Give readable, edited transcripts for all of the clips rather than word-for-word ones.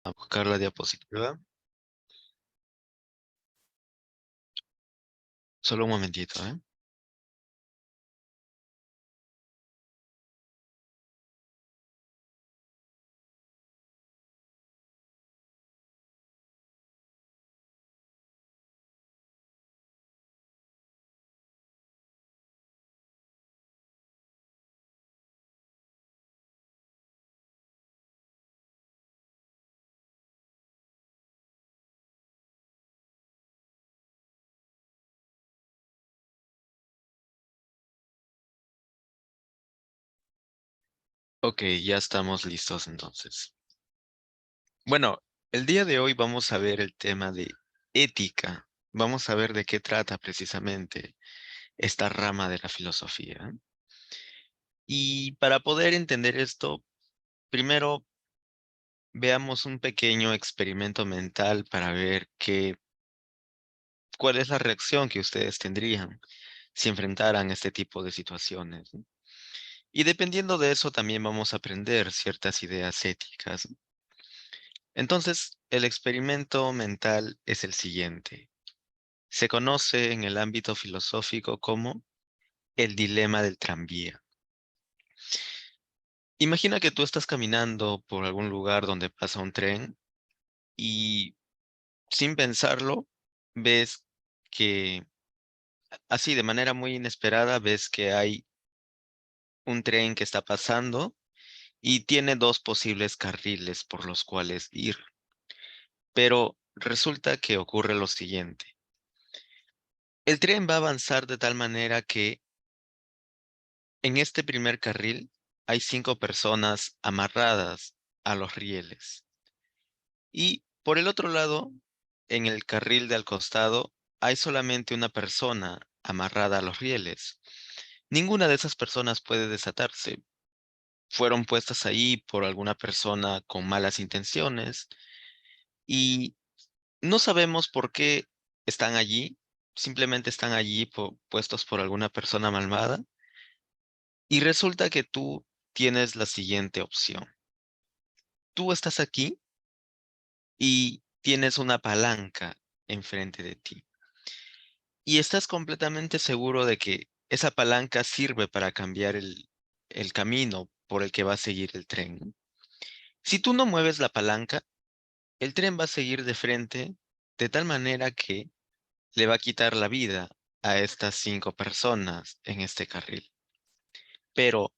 A buscar la diapositiva. Solo un momentito, ¿eh? Ok, ya estamos listos entonces. Bueno, el día de hoy vamos a ver el tema de ética. Vamos a ver de qué trata precisamente esta rama de la filosofía. Y para poder entender esto, primero veamos un pequeño experimento mental para ver cuál es la reacción que ustedes tendrían si enfrentaran este tipo de situaciones, ¿no? Y dependiendo de eso también vamos a aprender ciertas ideas éticas. Entonces, el experimento mental es el siguiente. Se conoce en el ámbito filosófico como el dilema del tranvía. Imagina que tú estás caminando por algún lugar donde pasa un tren y sin pensarlo ves que así de manera muy inesperada ves que hay un tren que está pasando y tiene dos posibles carriles por los cuales ir. Pero resulta que ocurre lo siguiente. El tren va a avanzar de tal manera que en este primer carril hay 5 personas amarradas a los rieles. Y por el otro lado, en el carril de al costado, hay solamente una persona amarrada a los rieles. Ninguna de esas personas puede desatarse. Fueron puestas ahí por alguna persona con malas intenciones y no sabemos por qué están allí. Simplemente están allí puestos por alguna persona malvada. Y resulta que tú tienes la siguiente opción. Tú estás aquí y tienes una palanca enfrente de ti. Y estás completamente seguro de que esa palanca sirve para cambiar el camino por el que va a seguir el tren. Si tú no mueves la palanca, el tren va a seguir de frente de tal manera que le va a quitar la vida a estas 5 personas en este carril. Pero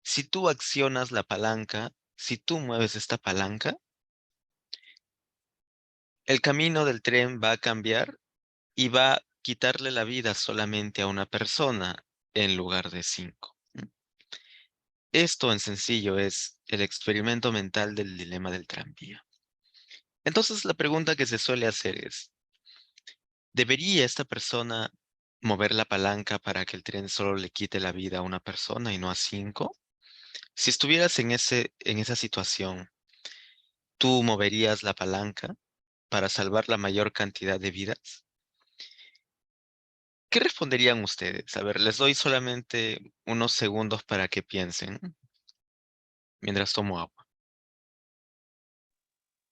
si tú accionas la palanca, si tú mueves esta palanca, el camino del tren va a cambiar y va a quitarle la vida solamente a una persona en lugar de 5. Esto en sencillo es el experimento mental del dilema del tranvía. Entonces la pregunta que se suele hacer es, ¿debería esta persona mover la palanca para que el tren solo le quite la vida a una persona y no a 5? Si estuvieras en esa situación, ¿tú moverías la palanca para salvar la mayor cantidad de vidas? ¿Qué responderían ustedes? A ver, les doy solamente unos segundos para que piensen mientras tomo agua.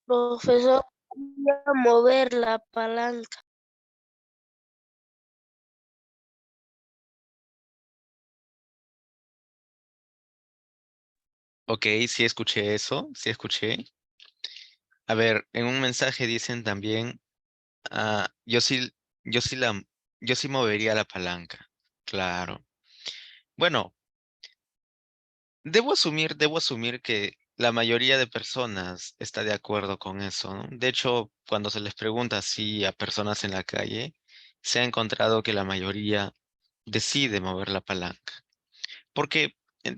Profesor, voy a mover la palanca. Ok, sí escuché eso, sí escuché. A ver, en un mensaje dicen también, ah, yo sí yo sí movería la palanca. Claro. Bueno, debo asumir que la mayoría de personas está de acuerdo con eso, ¿no? De hecho, cuando se les pregunta así a personas en la calle, se ha encontrado que la mayoría decide mover la palanca. Porque en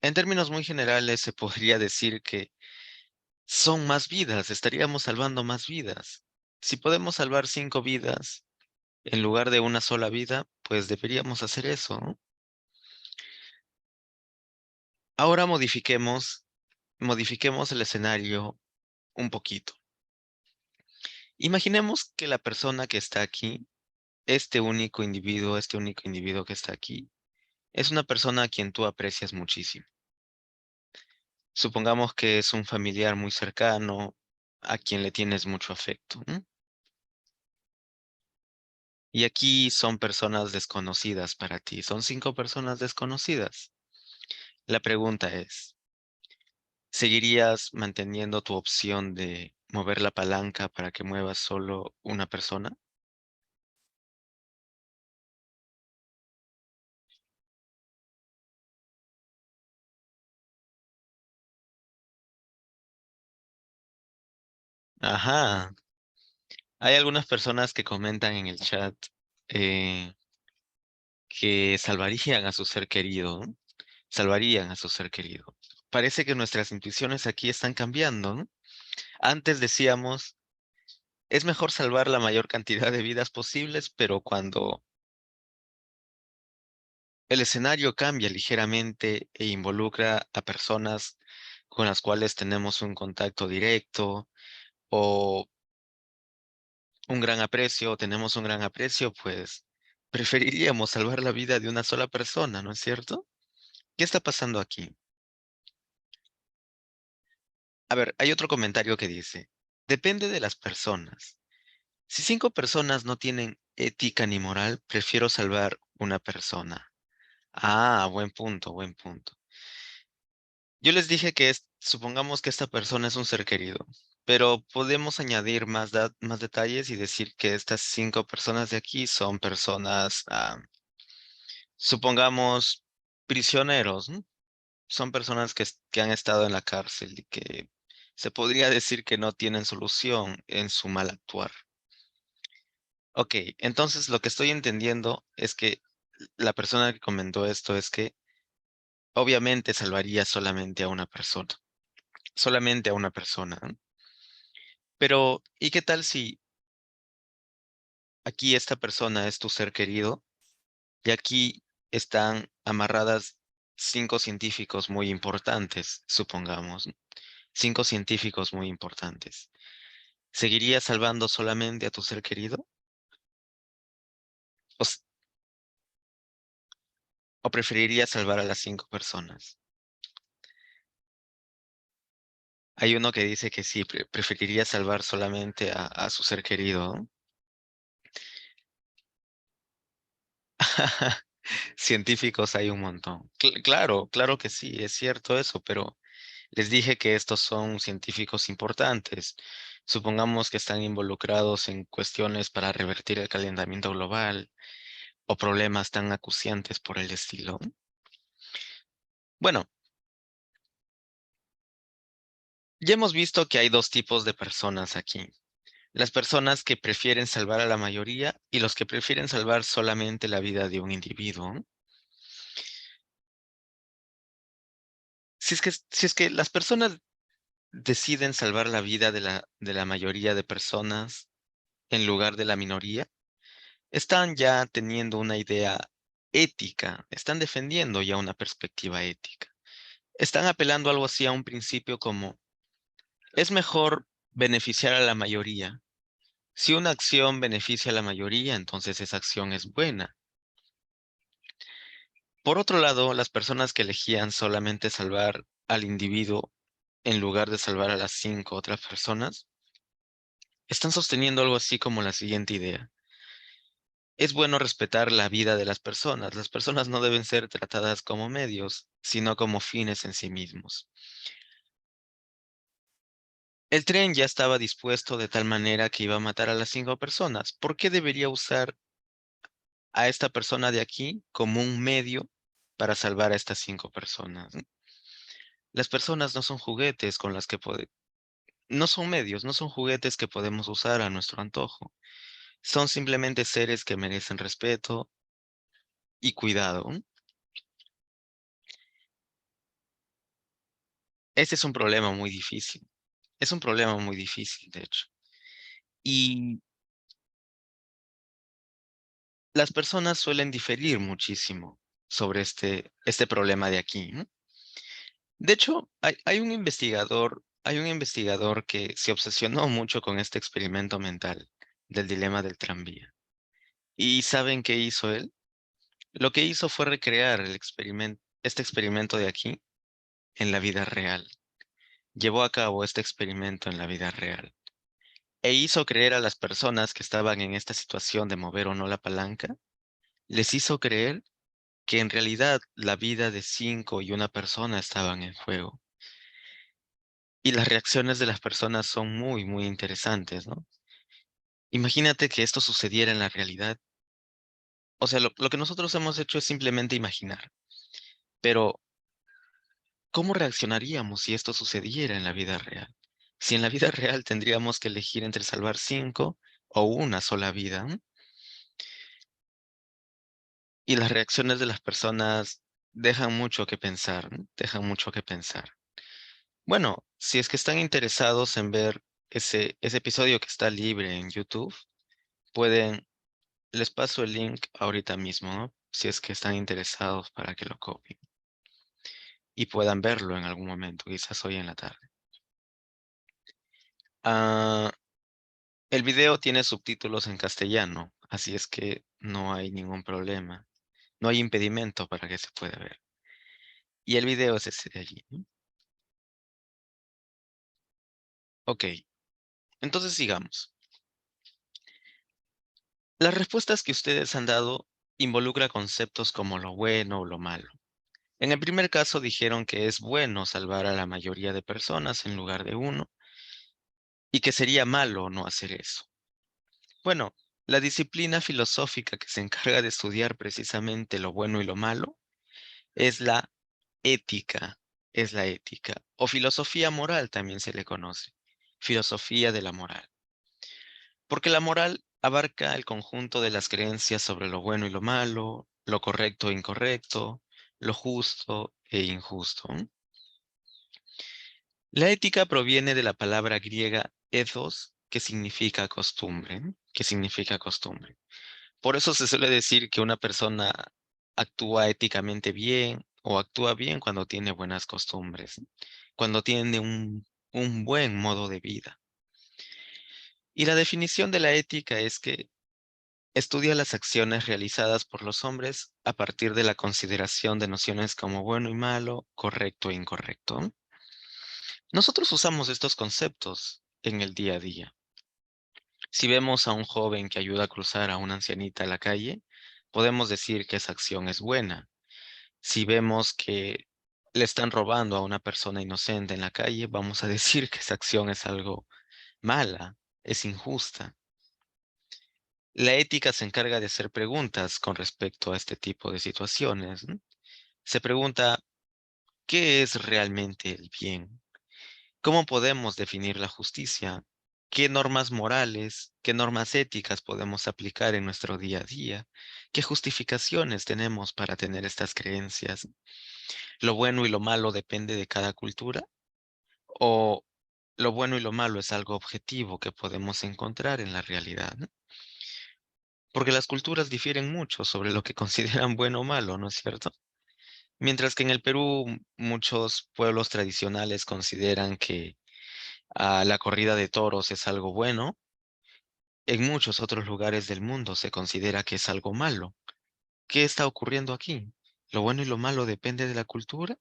en términos muy generales se podría decir que son más vidas, estaríamos salvando más vidas. Si podemos salvar 5 vidas en lugar de una sola vida, pues deberíamos hacer eso, ¿no? Ahora modifiquemos el escenario un poquito. Imaginemos que la persona que está aquí, este único individuo que está aquí, es una persona a quien tú aprecias muchísimo. Supongamos que es un familiar muy cercano a quien le tienes mucho afecto, ¿no? Y aquí son personas desconocidas para ti, son 5 personas desconocidas. La pregunta es, ¿seguirías manteniendo tu opción de mover la palanca para que muevas solo una persona? Ajá. Hay algunas personas que comentan en el chat eh, que salvarían a su ser querido, ¿no? Salvarían a su ser querido. Parece que nuestras intuiciones aquí están cambiando, ¿no? Antes decíamos, es mejor salvar la mayor cantidad de vidas posibles, pero cuando el escenario cambia ligeramente e involucra a personas con las cuales tenemos un contacto directo o un gran aprecio, tenemos un gran aprecio, pues preferiríamos salvar la vida de una sola persona, ¿no es cierto? ¿Qué está pasando aquí? A ver, hay otro comentario que dice, depende de las personas. Si 5 personas no tienen ética ni moral, prefiero salvar una persona. Ah, buen punto, buen punto. Yo les dije que supongamos que esta persona es un ser querido, pero podemos añadir más detalles y decir que estas 5 personas de aquí son personas, supongamos, prisioneros, ¿no? Son personas que han estado en la cárcel y que se podría decir que no tienen solución en su mal actuar. Ok, entonces lo que estoy entendiendo es que la persona que comentó esto es que obviamente salvaría solamente a una persona, solamente a una persona, ¿no? Pero, ¿y qué tal si aquí esta persona es tu ser querido y aquí están amarradas 5 científicos muy importantes, supongamos, ¿no? 5 científicos muy importantes. ¿Seguirías salvando solamente a tu ser querido? ¿O, o preferirías salvar a las 5 personas? Hay uno que dice que sí, preferiría salvar solamente a su ser querido, ¿no? Científicos hay un montón. Claro, claro que sí, es cierto eso, pero les dije que estos son científicos importantes. Supongamos que están involucrados en cuestiones para revertir el calentamiento global o problemas tan acuciantes por el estilo. Bueno, ya hemos visto que hay 2 tipos de personas aquí. Las personas que prefieren salvar a la mayoría y los que prefieren salvar solamente la vida de un individuo. Si es que las personas deciden salvar la vida de la mayoría de personas en lugar de la minoría, están ya teniendo una idea ética, están defendiendo ya una perspectiva ética. Están apelando algo así a un principio como, es mejor beneficiar a la mayoría. Si una acción beneficia a la mayoría, entonces esa acción es buena. Por otro lado, las personas que elegían solamente salvar al individuo en lugar de salvar a las 5 otras personas, están sosteniendo algo así como la siguiente idea. Es bueno respetar la vida de las personas. Las personas no deben ser tratadas como medios, sino como fines en sí mismos. El tren ya estaba dispuesto de tal manera que iba a matar a las 5 personas. ¿Por qué debería usar a esta persona de aquí como un medio para salvar a estas 5 personas? Las personas no son juguetes con las que no son medios, no son juguetes que podemos usar a nuestro antojo. Son simplemente seres que merecen respeto y cuidado. Este es un problema muy difícil. Es un problema muy difícil, de hecho. Y las personas suelen diferir muchísimo sobre este problema de aquí, ¿no? De hecho, hay un investigador que se obsesionó mucho con este experimento mental del dilema del tranvía. ¿Y saben qué hizo él? Lo que hizo fue recrear este experimento de aquí en la vida real. llevó a cabo este experimento en la vida real e hizo creer a las personas que estaban en esta situación de mover o no la palanca, les hizo creer que en realidad la vida de 5 y una persona estaban en juego. Y las reacciones de las personas son muy, muy interesantes, ¿no? Imagínate que esto sucediera en la realidad. O sea, lo que nosotros hemos hecho es simplemente imaginar. Pero, ¿cómo reaccionaríamos si esto sucediera en la vida real? Si en la vida real tendríamos que elegir entre salvar 5 o una sola vida. Y las reacciones de las personas dejan mucho que pensar, ¿no? Dejan mucho que pensar. Bueno, si es que están interesados en ver ese episodio que está libre en YouTube, pueden, les paso el link ahorita mismo, ¿no? Si es que están interesados para que lo copien y puedan verlo en algún momento, quizás hoy en la tarde. Ah, el video tiene subtítulos en castellano, así es que no hay ningún problema. No hay impedimento para que se pueda ver. Y el video es ese de allí, ¿no? Ok, entonces sigamos. Las respuestas que ustedes han dado involucran conceptos como lo bueno o lo malo. En el primer caso dijeron que es bueno salvar a la mayoría de personas en lugar de uno y que sería malo no hacer eso. Bueno, la disciplina filosófica que se encarga de estudiar precisamente lo bueno y lo malo es la ética, es la ética, o filosofía moral también se le conoce, filosofía de la moral. Porque la moral abarca el conjunto de las creencias sobre lo bueno y lo malo, lo correcto e incorrecto, lo justo e injusto. La ética proviene de la palabra griega ethos, que significa costumbre, que significa costumbre. Por eso se suele decir que una persona actúa éticamente bien o actúa bien cuando tiene buenas costumbres, cuando tiene un buen modo de vida. Y la definición de la ética es que estudia las acciones realizadas por los hombres a partir de la consideración de nociones como bueno y malo, correcto e incorrecto. Nosotros usamos estos conceptos en el día a día. Si vemos a un joven que ayuda a cruzar a una ancianita a la calle, podemos decir que esa acción es buena. Si vemos que le están robando a una persona inocente en la calle, vamos a decir que esa acción es algo mala, es injusta. La ética se encarga de hacer preguntas con respecto a este tipo de situaciones, ¿no? Se pregunta, ¿qué es realmente el bien? ¿Cómo podemos definir la justicia? ¿Qué normas morales, qué normas éticas podemos aplicar en nuestro día a día? ¿Qué justificaciones tenemos para tener estas creencias? ¿Lo bueno y lo malo depende de cada cultura? ¿O lo bueno y lo malo es algo objetivo que podemos encontrar en la realidad, ¿no? Porque las culturas difieren mucho sobre lo que consideran bueno o malo, ¿no es cierto? Mientras que en el Perú muchos pueblos tradicionales consideran que la corrida de toros es algo bueno, en muchos otros lugares del mundo se considera que es algo malo. ¿Qué está ocurriendo aquí? ¿Lo bueno y lo malo depende de la cultura?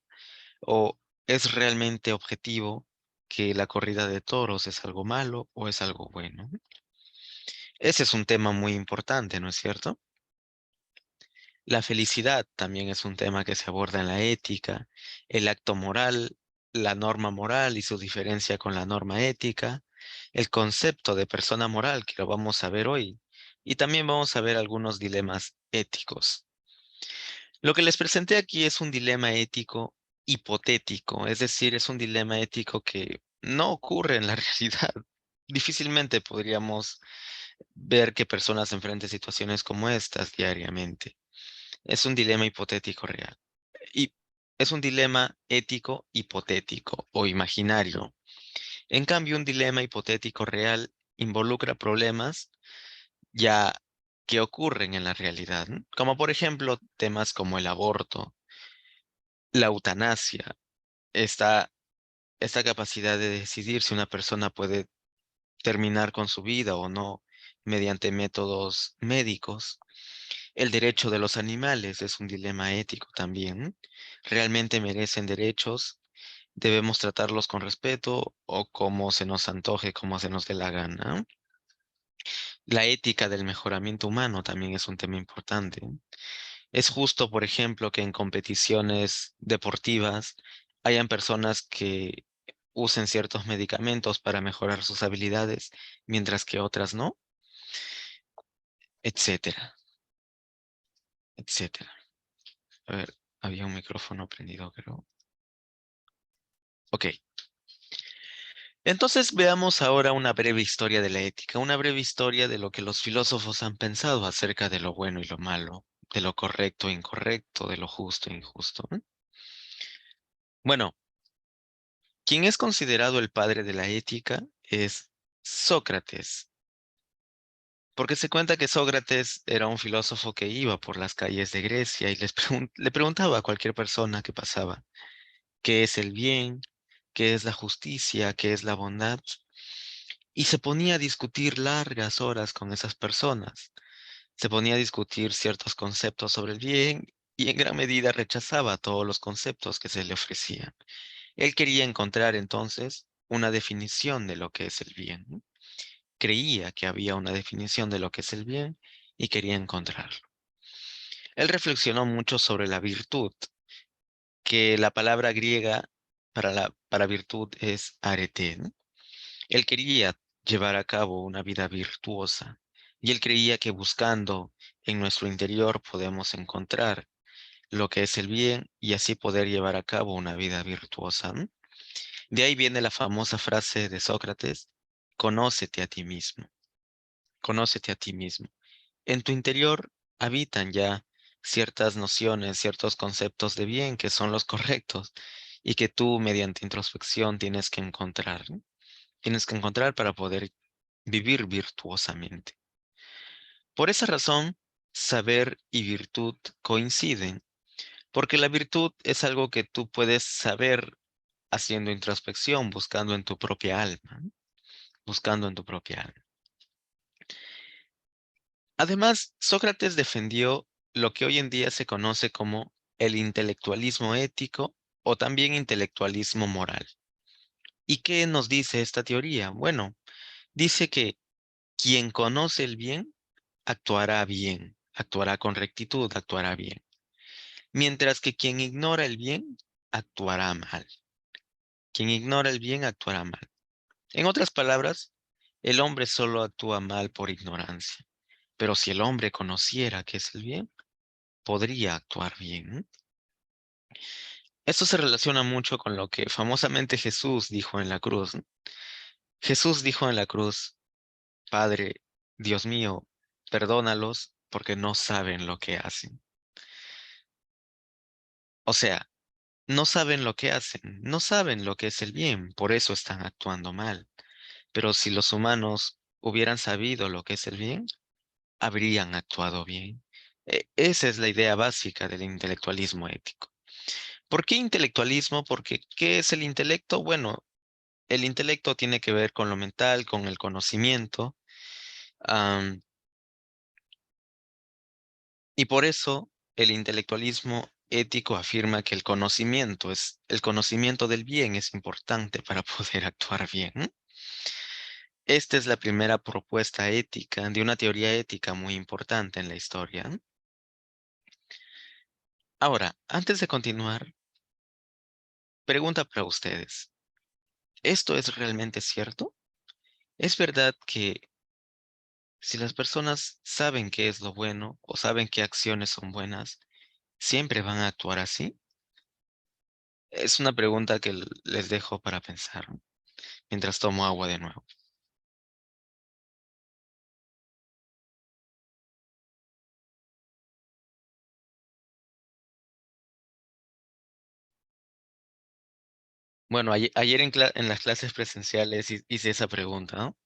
¿O es realmente objetivo que la corrida de toros es algo malo o es algo bueno? Ese es un tema muy importante, ¿no es cierto? La felicidad también es un tema que se aborda en la ética, el acto moral, la norma moral y su diferencia con la norma ética, el concepto de persona moral, que lo vamos a ver hoy, y también vamos a ver algunos dilemas éticos. Lo que les presenté aquí es un dilema ético hipotético, es decir, es un dilema ético que no ocurre en la realidad. Difícilmente podríamos ver que personas enfrenten situaciones como estas diariamente. Es un dilema hipotético real. Y es un dilema ético hipotético o imaginario. En cambio, un dilema hipotético real involucra problemas ya que ocurren en la realidad, ¿no? Como por ejemplo temas como el aborto, la eutanasia, esta, esta capacidad de decidir si una persona puede terminar con su vida o no mediante métodos médicos. El derecho de los animales es un dilema ético también. ¿Realmente merecen derechos? debemos tratarlos con respeto o como se nos antoje, como se nos dé la gana. La ética del mejoramiento humano también es un tema importante. Es justo, por ejemplo, que en competiciones deportivas hayan personas que usen ciertos medicamentos para mejorar sus habilidades, mientras que otras no, etcétera, etcétera. A ver, había un micrófono prendido, creo. Ok. Entonces veamos ahora una breve historia de la ética, una breve historia de lo que los filósofos han pensado acerca de lo bueno y lo malo, de lo correcto e incorrecto, de lo justo e injusto. Bueno, quien es considerado el padre de la ética es Sócrates, porque se cuenta que Sócrates era un filósofo que iba por las calles de Grecia y le preguntaba a cualquier persona que pasaba, ¿qué es el bien? ¿Qué es la justicia? ¿Qué es la bondad? Y se ponía a discutir largas horas con esas personas. Se ponía a discutir ciertos conceptos sobre el bien y en gran medida rechazaba todos los conceptos que se le ofrecían. Él quería encontrar entonces una definición de lo que es el bien, ¿no? Creía que había una definición de lo que es el bien y quería encontrarlo. Él reflexionó mucho sobre la virtud, que la palabra griega para virtud es arete, ¿no? Él quería llevar a cabo una vida virtuosa y él creía que buscando en nuestro interior podemos encontrar lo que es el bien y así poder llevar a cabo una vida virtuosa, ¿no? De ahí viene la famosa frase de Sócrates, conócete a ti mismo, conócete a ti mismo. En tu interior habitan ya ciertas nociones, ciertos conceptos de bien que son los correctos y que tú mediante introspección tienes que encontrar, ¿no? Tienes que encontrar para poder vivir virtuosamente. Por esa razón, saber y virtud coinciden, porque la virtud es algo que tú puedes saber haciendo introspección, buscando en tu propia alma, ¿no? Buscando en tu propia alma. Además, Sócrates defendió lo que hoy en día se conoce como el intelectualismo ético o también intelectualismo moral. ¿Y qué nos dice esta teoría? Bueno, dice que quien conoce el bien, actuará con rectitud, actuará bien, mientras que quien ignora el bien, actuará mal. Quien ignora el bien, actuará mal. En otras palabras, el hombre solo actúa mal por ignorancia, pero si el hombre conociera qué es el bien, podría actuar bien. Esto se relaciona mucho con lo que famosamente Jesús dijo en la cruz, ¿no? Jesús dijo en la cruz, Padre, Dios mío, perdónalos porque no saben lo que hacen. O sea, no saben lo que hacen, no saben lo que es el bien, por eso están actuando mal. Pero si los humanos hubieran sabido lo que es el bien, habrían actuado bien. Esa es la idea básica del intelectualismo ético. ¿Por qué intelectualismo? Porque ¿qué es el intelecto? Bueno, el intelecto tiene que ver con lo mental, con el conocimiento, am, y por eso el intelectualismo ético afirma que el conocimiento del bien es importante para poder actuar bien. Esta es la primera propuesta ética de una teoría ética muy importante en la historia. Ahora, antes de continuar, pregunta para ustedes. ¿Esto es realmente cierto? ¿Es verdad que si las personas saben qué es lo bueno o saben qué acciones son buenas, siempre van a actuar así? Es una pregunta que les dejo para pensar, ¿no? Mientras tomo agua de nuevo. Bueno, ayer en las clases presenciales hice esa pregunta, ¿no?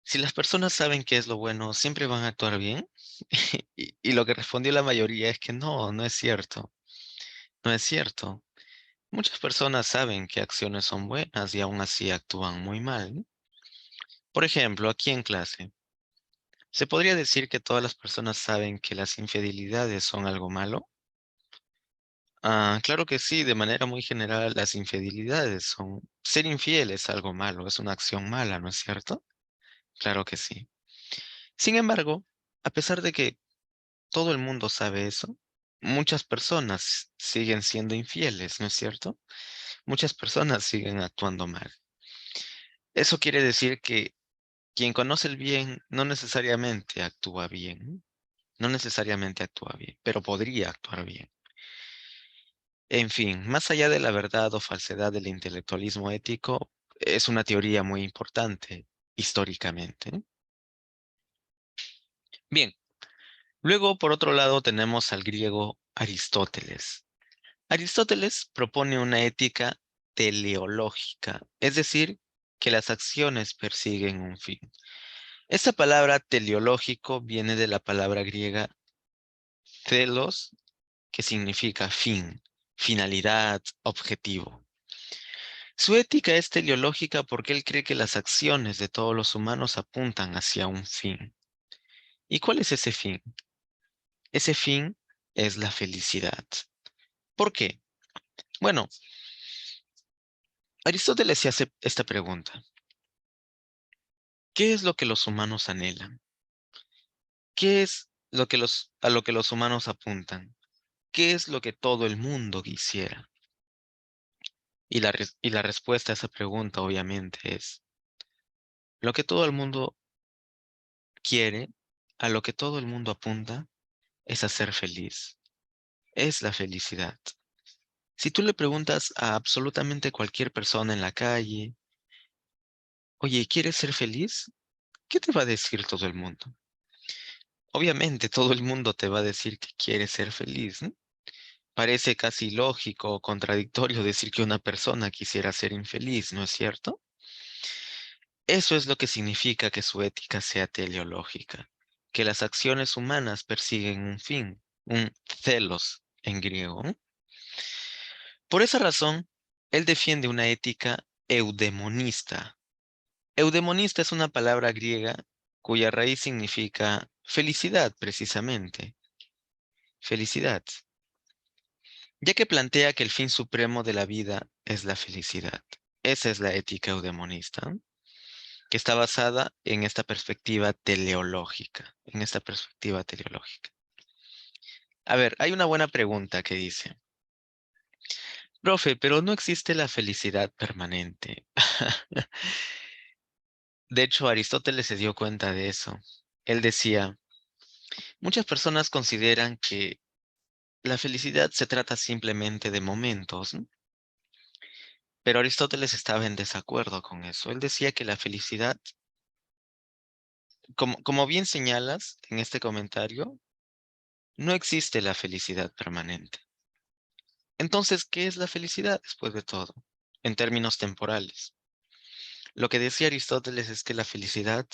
Si las personas saben qué es lo bueno, ¿siempre van a actuar bien? Y lo que respondió la mayoría es que no, no es cierto. No es cierto. Muchas personas saben qué acciones son buenas y aún así actúan muy mal, ¿no? Por ejemplo, aquí en clase, ¿se podría decir que todas las personas saben que las infidelidades son algo malo? Claro que sí, de manera muy general, las infidelidades son... Ser infiel es algo malo, es una acción mala, ¿no es cierto? Claro que sí. Sin embargo, a pesar de que todo el mundo sabe eso, muchas personas siguen siendo infieles, ¿no es cierto? Muchas personas siguen actuando mal. Eso quiere decir que quien conoce el bien no necesariamente actúa bien, no necesariamente actúa bien, pero podría actuar bien. En fin, más allá de la verdad o falsedad del intelectualismo ético, es una teoría muy importante históricamente. Bien, luego por otro lado tenemos al griego Aristóteles. Aristóteles propone una ética teleológica, es decir, que las acciones persiguen un fin. Esta palabra teleológico viene de la palabra griega telos, que significa fin, finalidad, objetivo. Su ética es teleológica porque él cree que las acciones de todos los humanos apuntan hacia un fin. ¿Y cuál es ese fin? Ese fin es la felicidad. ¿Por qué? Bueno, Aristóteles se hace esta pregunta. ¿Qué es lo que los humanos anhelan? ¿Qué es a lo que los humanos apuntan? ¿Qué es lo que todo el mundo quisiera? Y la respuesta a esa pregunta obviamente es, lo que todo el mundo quiere, a lo que todo el mundo apunta, es a ser feliz. Es la felicidad. Si tú le preguntas a absolutamente cualquier persona en la calle, oye, ¿quieres ser feliz? ¿Qué te va a decir todo el mundo? Obviamente todo el mundo te va a decir que quiere ser feliz, ¿no? Parece casi lógico o contradictorio decir que una persona quisiera ser infeliz, ¿no es cierto? Eso es lo que significa que su ética sea teleológica, que las acciones humanas persiguen un fin, un celos en griego, ¿no? Por esa razón, él defiende una ética eudemonista. Eudemonista es una palabra griega cuya raíz significa felicidad, precisamente. Felicidad. Ya que plantea que el fin supremo de la vida es la felicidad. Esa es la ética eudemonista, ¿no? Que está basada en esta perspectiva teleológica, en esta perspectiva teleológica. A ver, hay una buena pregunta que dice, profe, pero no existe la felicidad permanente. De hecho, Aristóteles se dio cuenta de eso. Él decía, muchas personas consideran que la felicidad se trata simplemente de momentos, ¿no? Pero Aristóteles estaba en desacuerdo con eso. Él decía que la felicidad, como bien señalas en este comentario, no existe la felicidad permanente. Entonces, ¿qué es la felicidad después de todo? En términos temporales. Lo que decía Aristóteles es que la felicidad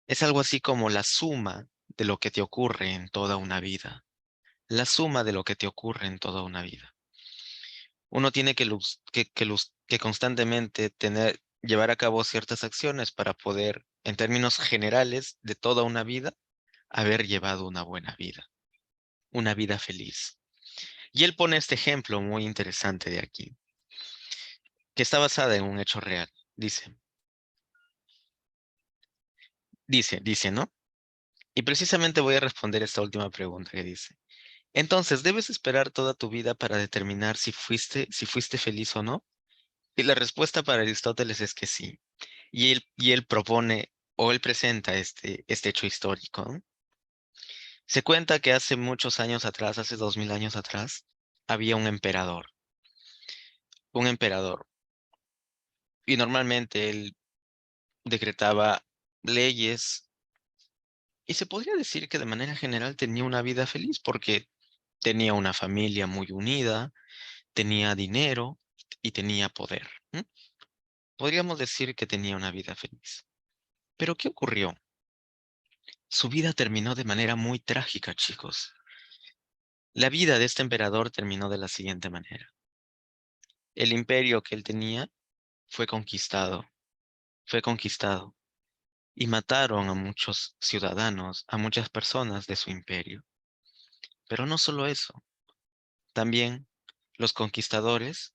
es algo así como la suma de lo que te ocurre en toda una vida. La suma de lo que te ocurre en toda una vida. Uno tiene que constantemente llevar a cabo ciertas acciones para poder, en términos generales de toda una vida, haber llevado una buena vida, una vida feliz. Y él pone este ejemplo muy interesante de aquí, que está basada en un hecho real. Dice, ¿no? Y precisamente voy a responder esta última pregunta que dice. Entonces, ¿debes esperar toda tu vida para determinar si fuiste feliz o no? Y la respuesta para Aristóteles es que sí. Y él propone o él presenta este hecho histórico, ¿no? Se cuenta que hace muchos años atrás, hace 2000 años atrás, había un emperador, y normalmente él decretaba leyes y se podría decir que de manera general tenía una vida feliz porque tenía una familia muy unida, tenía dinero y tenía poder. ¿M? Podríamos decir que tenía una vida feliz. Pero ¿qué ocurrió? Su vida terminó de manera muy trágica, chicos. La vida de este emperador terminó de la siguiente manera. El imperio que él tenía fue conquistado, y mataron a muchos ciudadanos, a muchas personas de su imperio. Pero no solo eso, También los conquistadores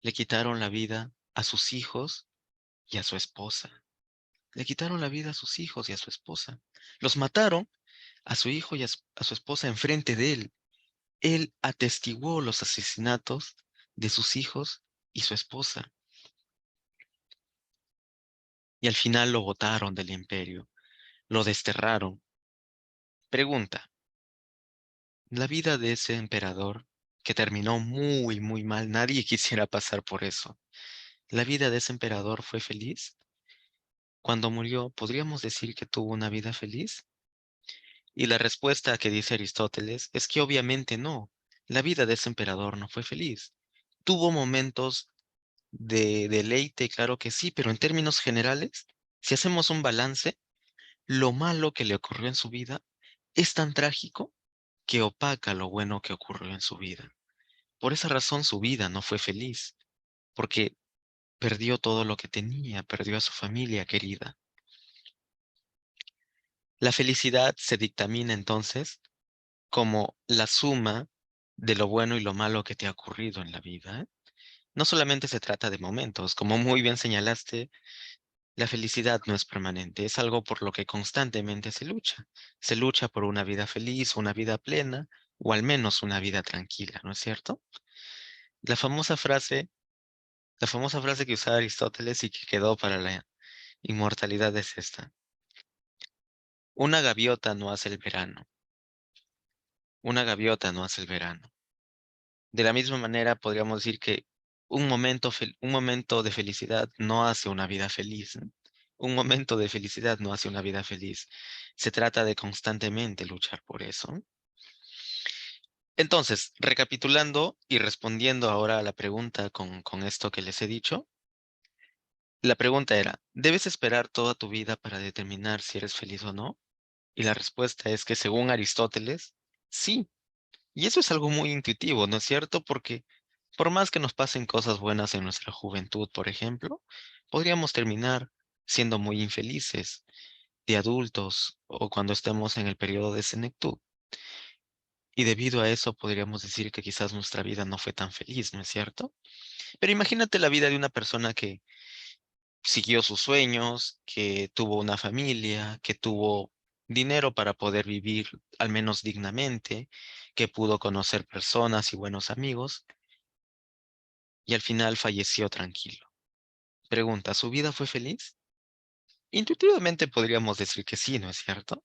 le quitaron la vida a sus hijos y a su esposa. Le quitaron la vida a sus hijos y a su esposa. Los mataron a su hijo y a su esposa enfrente de él. Él atestiguó los asesinatos de sus hijos y su esposa. Y al final lo botaron del imperio, lo desterraron. Pregunta, la vida de ese emperador, que terminó muy, muy mal, nadie quisiera pasar por eso. ¿La vida de ese emperador fue feliz? Cuando murió, ¿podríamos decir que tuvo una vida feliz? Y la respuesta que dice Aristóteles es que obviamente no. La vida de ese emperador no fue feliz. Tuvo momentos de deleite, claro que sí, pero en términos generales, si hacemos un balance, lo malo que le ocurrió en su vida es tan trágico que opaca lo bueno que ocurrió en su vida. Por esa razón su vida no fue feliz, porque perdió todo lo que tenía, perdió a su familia querida. La felicidad se dictamina entonces como la suma de lo bueno y lo malo que te ha ocurrido en la vida. No solamente se trata de momentos, como muy bien señalaste, la felicidad no es permanente, es algo por lo que constantemente se lucha. Se lucha por una vida feliz, una vida plena, o al menos una vida tranquila, ¿no es cierto? La famosa frase, la famosa frase que usaba Aristóteles y que quedó para la inmortalidad es esta. Una gaviota no hace el verano. Una gaviota no hace el verano. De la misma manera, podríamos decir que un momento de felicidad no hace una vida feliz, ¿no? Un momento de felicidad no hace una vida feliz. Se trata de constantemente luchar por eso. Entonces, recapitulando y respondiendo ahora a la pregunta con esto que les he dicho, la pregunta era, ¿debes esperar toda tu vida para determinar si eres feliz o no? Y la respuesta es que según Aristóteles, sí. Y eso es algo muy intuitivo, ¿no es cierto? Porque por más que nos pasen cosas buenas en nuestra juventud, por ejemplo, podríamos terminar siendo muy infelices de adultos o cuando estemos en el periodo de senectud. Y debido a eso podríamos decir que quizás nuestra vida no fue tan feliz, ¿no es cierto? Pero imagínate la vida de una persona que siguió sus sueños, que tuvo una familia, que tuvo dinero para poder vivir al menos dignamente, que pudo conocer personas y buenos amigos, y al final falleció tranquilo. Pregunta, ¿su vida fue feliz? Intuitivamente podríamos decir que sí, ¿no es cierto?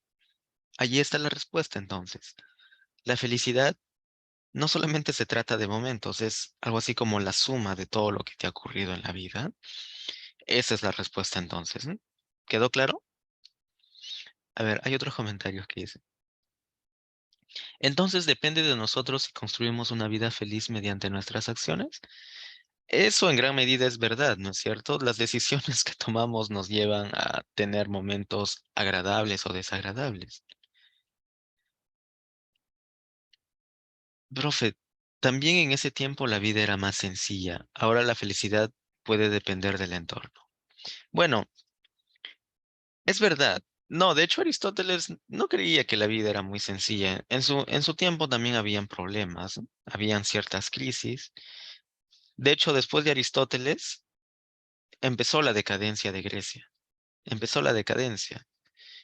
Allí está la respuesta entonces. La felicidad no solamente se trata de momentos, es algo así como la suma de todo lo que te ha ocurrido en la vida. Esa es la respuesta entonces, ¿no? ¿Quedó claro? A ver, hay otros comentarios que dicen. Entonces depende de nosotros si construimos una vida feliz mediante nuestras acciones. Eso en gran medida es verdad, ¿no es cierto? Las decisiones que tomamos nos llevan a tener momentos agradables o desagradables. Profe, también en ese tiempo la vida era más sencilla. Ahora la felicidad puede depender del entorno. Bueno, es verdad. No, de hecho Aristóteles no creía que la vida era muy sencilla. En su tiempo también habían problemas, ¿no? Habían ciertas crisis. De hecho, después de Aristóteles, empezó la decadencia de Grecia. Empezó la decadencia.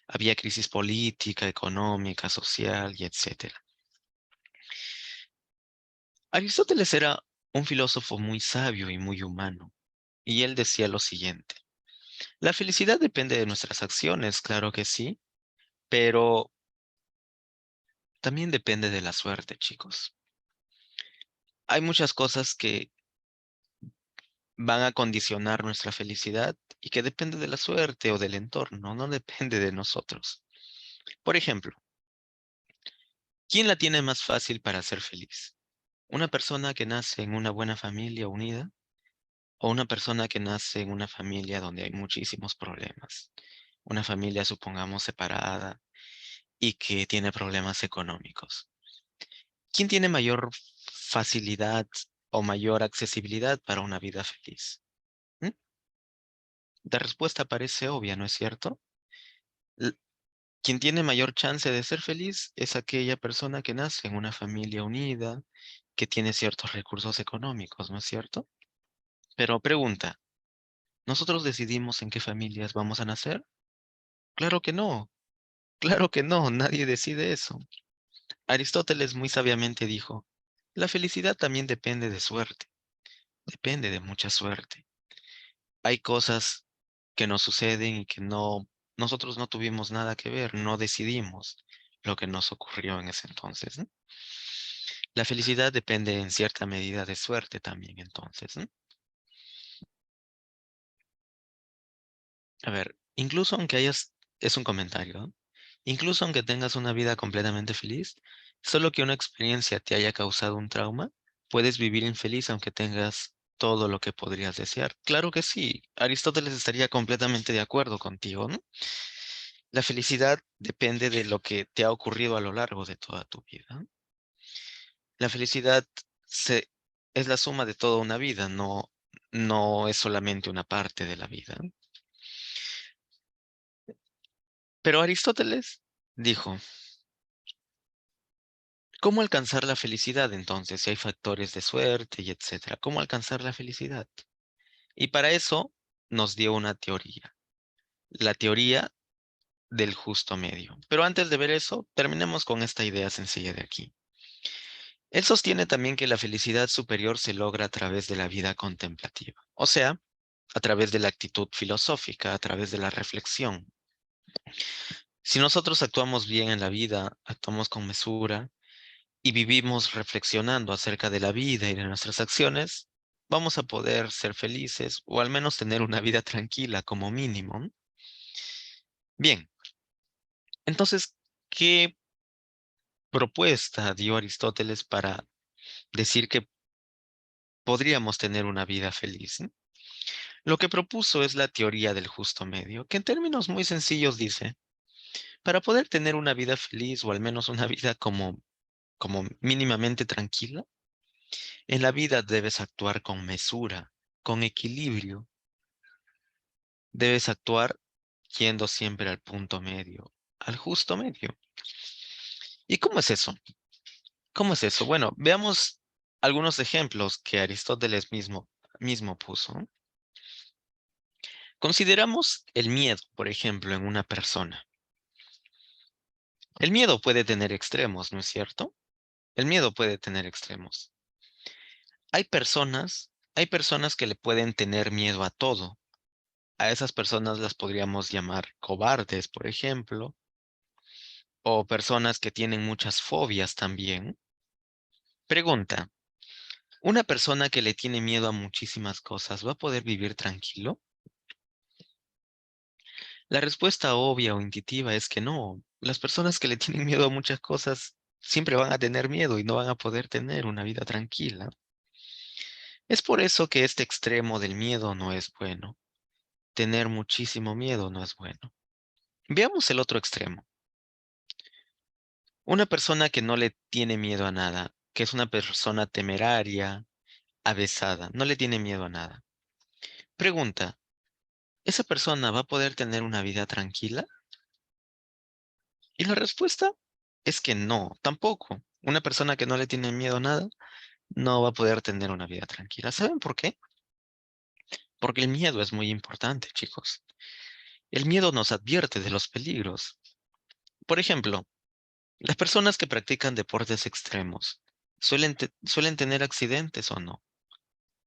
Había crisis política, económica, social y etcétera. Aristóteles era un filósofo muy sabio y muy humano, y él decía lo siguiente: la felicidad depende de nuestras acciones, claro que sí, pero también depende de la suerte, chicos. Hay muchas cosas que van a condicionar nuestra felicidad y que depende de la suerte o del entorno, no depende de nosotros. Por ejemplo, ¿quién la tiene más fácil para ser feliz? ¿Una persona que nace en una buena familia unida o una persona que nace en una familia donde hay muchísimos problemas? Una familia, supongamos, separada y que tiene problemas económicos. ¿Quién tiene mayor facilidad o mayor accesibilidad para una vida feliz? ¿Mm? La respuesta parece obvia, ¿no es cierto? L- Quien tiene mayor chance de ser feliz es aquella persona que nace en una familia unida, que tiene ciertos recursos económicos, ¿no es cierto? Pero pregunta, ¿nosotros decidimos en qué familias vamos a nacer? Claro que no, claro que no, nadie decide eso. Aristóteles muy sabiamente dijo, la felicidad también depende de suerte, depende de mucha suerte. Hay cosas que nos suceden y que nosotros no tuvimos nada que ver, no decidimos lo que nos ocurrió en ese entonces, ¿no? La felicidad depende en cierta medida de suerte también, entonces, ¿no? A ver, incluso aunque es un comentario, ¿no? Incluso aunque tengas una vida completamente feliz, solo que una experiencia te haya causado un trauma, puedes vivir infeliz aunque tengas todo lo que podrías desear. Claro que sí, Aristóteles estaría completamente de acuerdo contigo, ¿no? La felicidad depende de lo que te ha ocurrido a lo largo de toda tu vida, ¿no? La felicidad se, es la suma de toda una vida, no es solamente una parte de la vida, ¿no? Pero Aristóteles dijo, ¿cómo alcanzar la felicidad entonces? Si hay factores de suerte y etcétera. ¿Cómo alcanzar la felicidad? Y para eso nos dio una teoría, la teoría del justo medio. Pero antes de ver eso, terminemos con esta idea sencilla de aquí. Él sostiene también que la felicidad superior se logra a través de la vida contemplativa, o sea, a través de la actitud filosófica, a través de la reflexión. Si nosotros actuamos bien en la vida, actuamos con mesura, y vivimos reflexionando acerca de la vida y de nuestras acciones, vamos a poder ser felices o al menos tener una vida tranquila como mínimo, ¿no? Bien, entonces, ¿qué propuesta dio Aristóteles para decir que podríamos tener una vida feliz, ¿no? Lo que propuso es la teoría del justo medio, que en términos muy sencillos dice, para poder tener una vida feliz o al menos una vida como mínimamente tranquila, en la vida debes actuar con mesura, con equilibrio. Debes actuar yendo siempre al punto medio, al justo medio. ¿Y cómo es eso? ¿Cómo es eso? Bueno, veamos algunos ejemplos que Aristóteles mismo puso. Consideramos el miedo, por ejemplo, en una persona. El miedo puede tener extremos, ¿no es cierto? El miedo puede tener extremos. Hay personas que le pueden tener miedo a todo. A esas personas las podríamos llamar cobardes, por ejemplo, o personas que tienen muchas fobias también. Pregunta, ¿una persona que le tiene miedo a muchísimas cosas va a poder vivir tranquilo? La respuesta obvia o intuitiva es que no. Las personas que le tienen miedo a muchas cosas siempre van a tener miedo y no van a poder tener una vida tranquila. Es por eso que este extremo del miedo no es bueno. Tener muchísimo miedo no es bueno. Veamos el otro extremo. Una persona que no le tiene miedo a nada, que es una persona temeraria, avesada, no le tiene miedo a nada. Pregunta, ¿esa persona va a poder tener una vida tranquila? Y la respuesta es que no, tampoco. Una persona que no le tiene miedo a nada no va a poder tener una vida tranquila. ¿Saben por qué? Porque el miedo es muy importante, chicos. El miedo nos advierte de los peligros. Por ejemplo, las personas que practican deportes extremos, ¿suelen tener accidentes o no?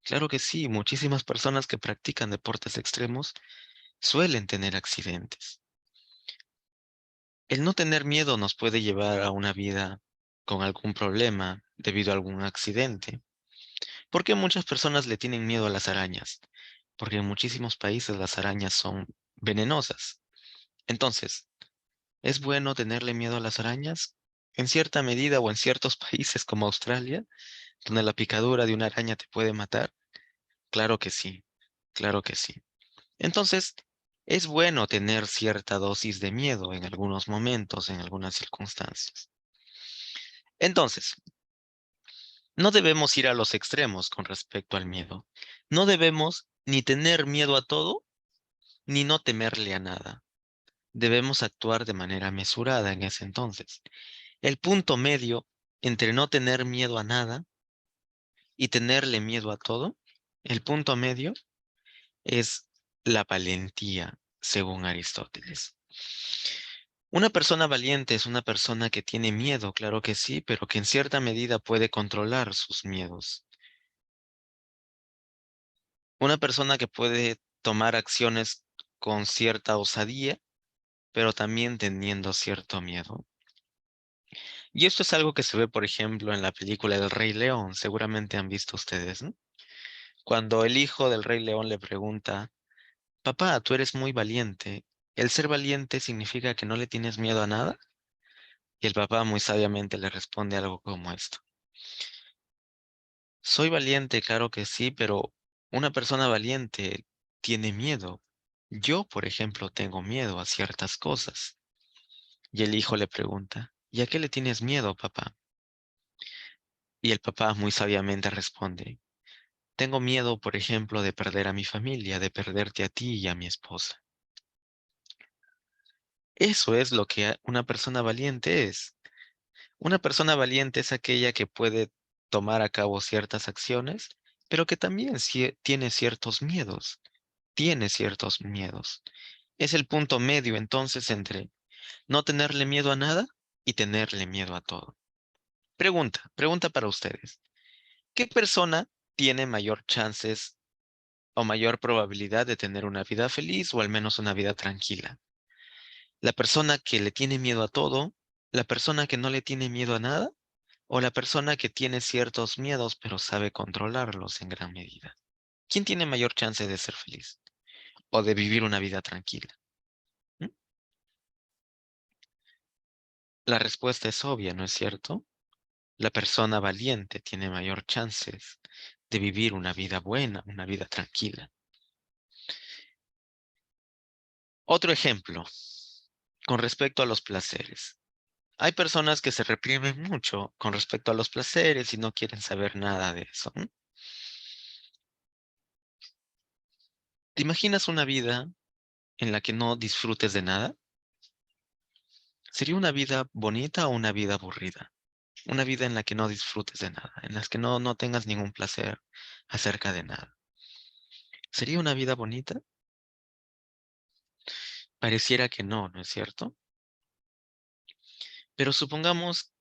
Claro que sí, muchísimas personas que practican deportes extremos suelen tener accidentes. El no tener miedo nos puede llevar a una vida con algún problema debido a algún accidente. ¿Por qué muchas personas le tienen miedo a las arañas? Porque en muchísimos países las arañas son venenosas. Entonces, ¿es bueno tenerle miedo a las arañas? En cierta medida o en ciertos países como Australia, donde la picadura de una araña te puede matar. Claro que sí, claro que sí. Entonces, es bueno tener cierta dosis de miedo en algunos momentos, en algunas circunstancias. Entonces, no debemos ir a los extremos con respecto al miedo. No debemos ni tener miedo a todo, ni no temerle a nada. Debemos actuar de manera mesurada en ese entonces. El punto medio entre no tener miedo a nada y tenerle miedo a todo, el punto medio es la valentía, según Aristóteles. Una persona valiente es una persona que tiene miedo, claro que sí, pero que en cierta medida puede controlar sus miedos. Una persona que puede tomar acciones con cierta osadía, pero también teniendo cierto miedo. Y esto es algo que se ve, por ejemplo, en la película El Rey León. Seguramente han visto ustedes, ¿no? Cuando el hijo del Rey León le pregunta, papá, tú eres muy valiente. ¿El ser valiente significa que no le tienes miedo a nada? Y el papá muy sabiamente le responde algo como esto. Soy valiente, claro que sí, pero una persona valiente tiene miedo. Yo, por ejemplo, tengo miedo a ciertas cosas. Y el hijo le pregunta, ¿y a qué le tienes miedo, papá? Y el papá muy sabiamente responde, tengo miedo, por ejemplo, de perder a mi familia, de perderte a ti y a mi esposa. Eso es lo que una persona valiente es. Una persona valiente es aquella que puede tomar a cabo ciertas acciones, pero que también tiene ciertos miedos. Tiene ciertos miedos. Es el punto medio entonces entre no tenerle miedo a nada y tenerle miedo a todo. Pregunta para ustedes. ¿Qué persona tiene mayor chances o mayor probabilidad de tener una vida feliz o al menos una vida tranquila? ¿La persona que le tiene miedo a todo? ¿La persona que no le tiene miedo a nada? ¿O la persona que tiene ciertos miedos pero sabe controlarlos en gran medida? ¿Quién tiene mayor chance de ser feliz o de vivir una vida tranquila? ¿Mm? La respuesta es obvia, ¿no es cierto? La persona valiente tiene mayor chances de vivir una vida buena, una vida tranquila. Otro ejemplo, con respecto a los placeres. Hay personas que se reprimen mucho con respecto a los placeres y no quieren saber nada de eso. ¿No? ¿Te imaginas una vida en la que no disfrutes de nada? ¿Sería una vida bonita o una vida aburrida? Una vida en la que no disfrutes de nada, en la que no tengas ningún placer acerca de nada. ¿Sería una vida bonita? Pareciera que no, ¿no es cierto? Pero supongamos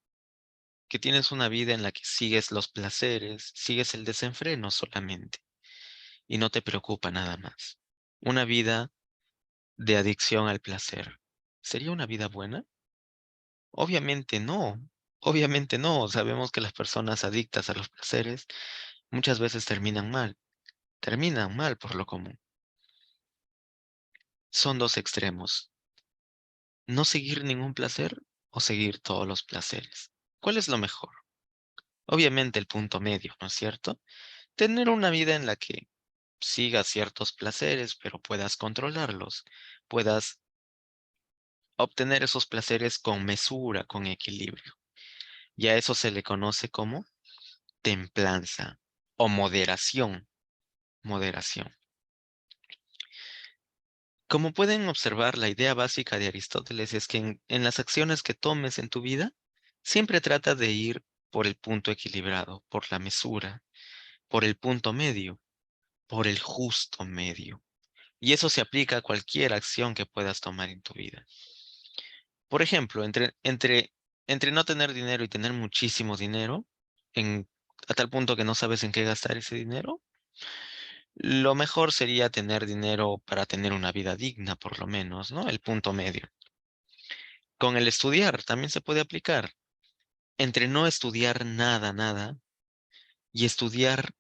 que tienes una vida en la que sigues los placeres, sigues el desenfreno solamente y no te preocupa nada más. Una vida de adicción al placer. ¿Sería una vida buena? Obviamente no. Obviamente no. Sabemos que las personas adictas a los placeres muchas veces terminan mal por lo común. Son dos extremos. No seguir ningún placer o seguir todos los placeres. ¿Cuál es lo mejor? Obviamente el punto medio, ¿no es cierto? Tener una vida en la que sigas ciertos placeres, pero puedas controlarlos, puedas obtener esos placeres con mesura, con equilibrio. Y a eso se le conoce como templanza o moderación. Moderación. Como pueden observar, la idea básica de Aristóteles es que en las acciones que tomes en tu vida, siempre trata de ir por el punto equilibrado, por la mesura, por el punto medio, por el justo medio. Y eso se aplica a cualquier acción que puedas tomar en tu vida. Por ejemplo, entre no tener dinero y tener muchísimo dinero, en, a tal punto que no sabes en qué gastar ese dinero, lo mejor sería tener dinero para tener una vida digna, por lo menos, ¿no? El punto medio. Con el estudiar también se puede aplicar. Entre no estudiar nada, y estudiar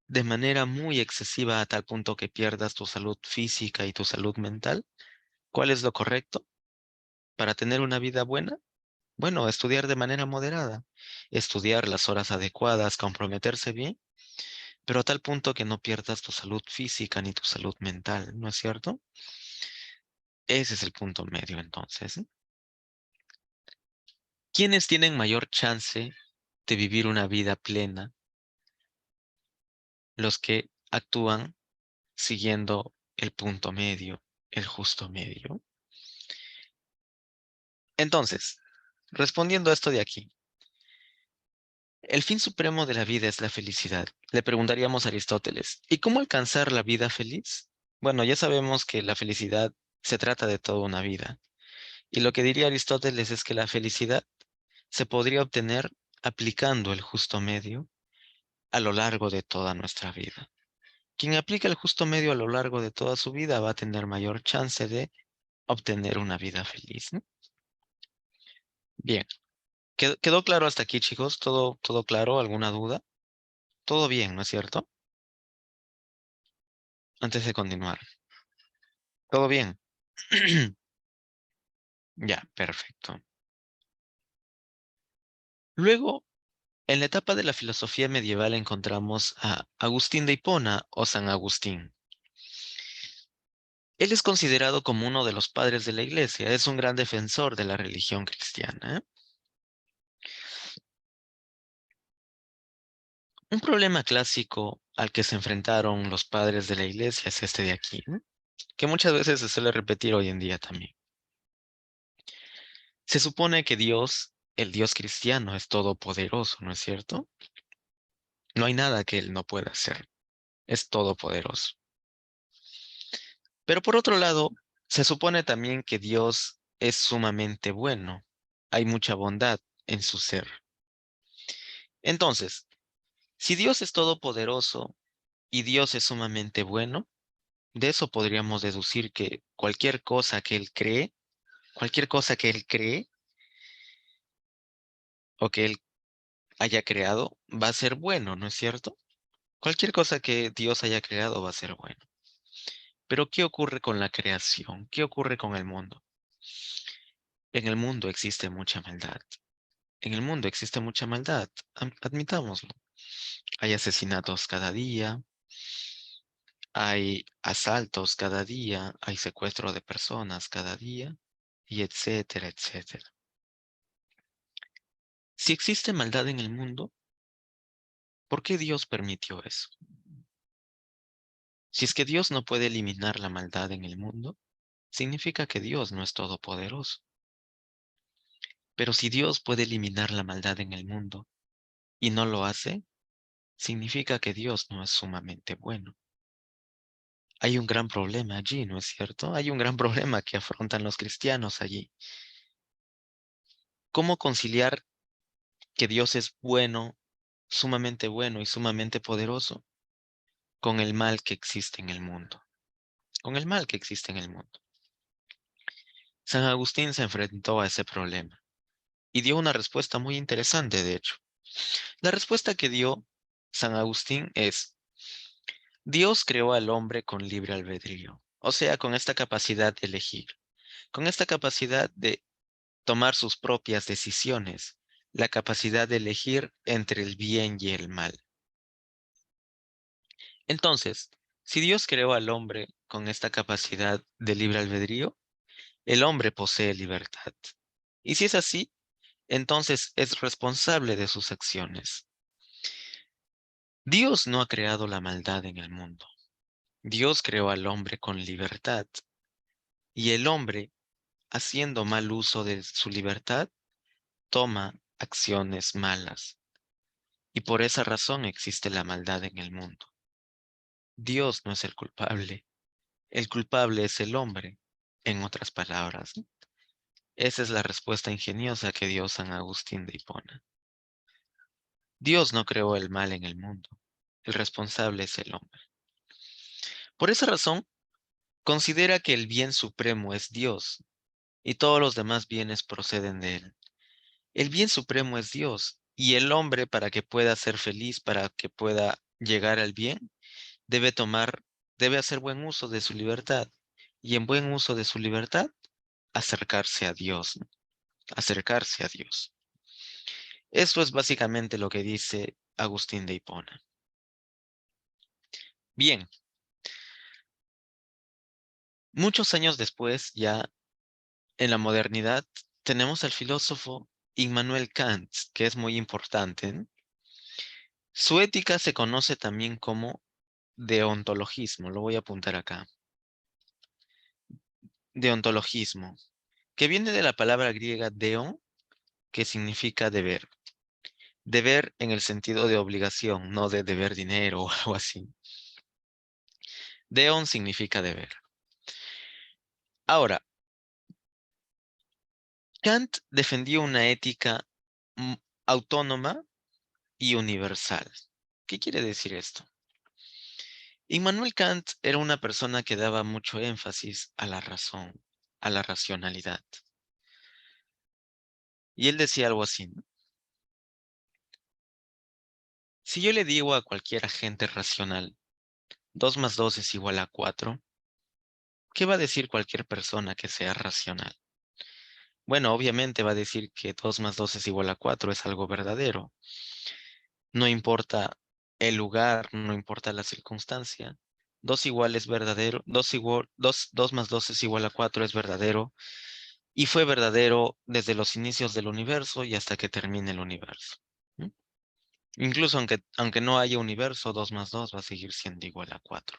de manera muy excesiva a tal punto que pierdas tu salud física y tu salud mental, ¿cuál es lo correcto para tener una vida buena? Bueno, estudiar de manera moderada, estudiar las horas adecuadas, comprometerse bien, pero a tal punto que no pierdas tu salud física ni tu salud mental, ¿no es cierto? Ese es el punto medio entonces. ¿Eh? ¿Quiénes tienen mayor chance de vivir una vida plena? Los que actúan siguiendo el punto medio, el justo medio. Entonces, respondiendo a esto de aquí, El fin supremo de la vida es la felicidad. Le preguntaríamos a Aristóteles, ¿y cómo alcanzar la vida feliz? Bueno, ya sabemos que la felicidad se trata de toda una vida. Y lo que diría Aristóteles es que la felicidad se podría obtener aplicando el justo medio a lo largo de toda nuestra vida. Quien aplica el justo medio a lo largo de toda su vida va a tener mayor chance de obtener una vida feliz, ¿no? Bien, ¿quedó claro hasta aquí, chicos? ¿Todo claro? ¿Alguna duda? Todo bien, ¿no es cierto? Antes de continuar. ¿Todo bien? Ya, perfecto. Luego, en la etapa de la filosofía medieval encontramos a Agustín de Hipona o San Agustín. Él es considerado como uno de los padres de la iglesia, es un gran defensor de la religión cristiana, ¿eh? Un problema clásico al que se enfrentaron los padres de la iglesia es este de aquí, ¿no? Que muchas veces se suele repetir hoy en día también. Se supone que Dios, el Dios cristiano, es todopoderoso, ¿no es cierto? No hay nada que Él no pueda hacer, es todopoderoso. Pero por otro lado, se supone también que Dios es sumamente bueno, hay mucha bondad en su ser. Entonces, si Dios es todopoderoso y Dios es sumamente bueno, de eso podríamos deducir que cualquier cosa que Él cree o que Él haya creado, va a ser bueno, ¿no es cierto? Cualquier cosa que Dios haya creado va a ser bueno. Pero ¿qué ocurre con la creación? ¿Qué ocurre con el mundo? En el mundo existe mucha maldad. En el mundo existe mucha maldad, admitámoslo. Hay asesinatos cada día, hay asaltos cada día, hay secuestro de personas cada día, y etcétera, etcétera. Si existe maldad en el mundo, ¿por qué Dios permitió eso? Si es que Dios no puede eliminar la maldad en el mundo, significa que Dios no es todopoderoso. Pero si Dios puede eliminar la maldad en el mundo y no lo hace, significa que Dios no es sumamente bueno. Hay un gran problema allí, ¿no es cierto? Hay un gran problema que afrontan los cristianos allí. ¿Cómo conciliar que Dios es bueno y sumamente poderoso con el mal que existe en el mundo? Con el mal que existe en el mundo. San Agustín se enfrentó a ese problema y dio una respuesta muy interesante, de hecho. La respuesta que dio San Agustín es: Dios creó al hombre con libre albedrío, o sea, con esta capacidad de elegir, con esta capacidad de tomar sus propias decisiones, la capacidad de elegir entre el bien y el mal. Entonces, si Dios creó al hombre con esta capacidad de libre albedrío, el hombre posee libertad. Y si es así, entonces es responsable de sus acciones. Dios no ha creado la maldad en el mundo. Dios creó al hombre con libertad y el hombre, haciendo mal uso de su libertad, toma acciones malas. Y por esa razón existe la maldad en el mundo. Dios no es el culpable es el hombre, en otras palabras, ¿no? Esa es la respuesta ingeniosa que dio San Agustín de Hipona. Dios no creó el mal en el mundo, el responsable es el hombre. Por esa razón, considera que el bien supremo es Dios y todos los demás bienes proceden de él. El bien supremo es Dios y el hombre, para que pueda ser feliz, para que pueda llegar al bien, debe tomar, debe hacer buen uso de su libertad y en buen uso de su libertad acercarse a Dios, ¿no? Acercarse a Dios. Eso es básicamente lo que dice Agustín de Hipona. Bien, muchos años después, ya en la modernidad, tenemos al filósofo Immanuel Kant, que es muy importante, ¿no? Su ética se conoce también como deontologismo, lo voy a apuntar acá. Deontologismo, que viene de la palabra griega deon, que significa deber. Deber en el sentido de obligación, no de deber dinero o algo así. Deon significa deber. Ahora, Kant defendió una ética autónoma y universal. ¿Qué quiere decir esto? Immanuel Kant era una persona que daba mucho énfasis a la razón, a la racionalidad. Y él decía algo así, ¿no? Si yo le digo a cualquier agente racional, 2 más 2 es igual a 4, ¿qué va a decir cualquier persona que sea racional? Bueno, obviamente va a decir que 2 más 2 es igual a 4, es algo verdadero. No importa el lugar, no importa la circunstancia. 2 igual es verdadero, 2 más 2 es igual a 4 es verdadero, y fue verdadero desde los inicios del universo y hasta que termine el universo. ¿Mm? Incluso aunque no haya universo, 2 más 2 va a seguir siendo igual a 4.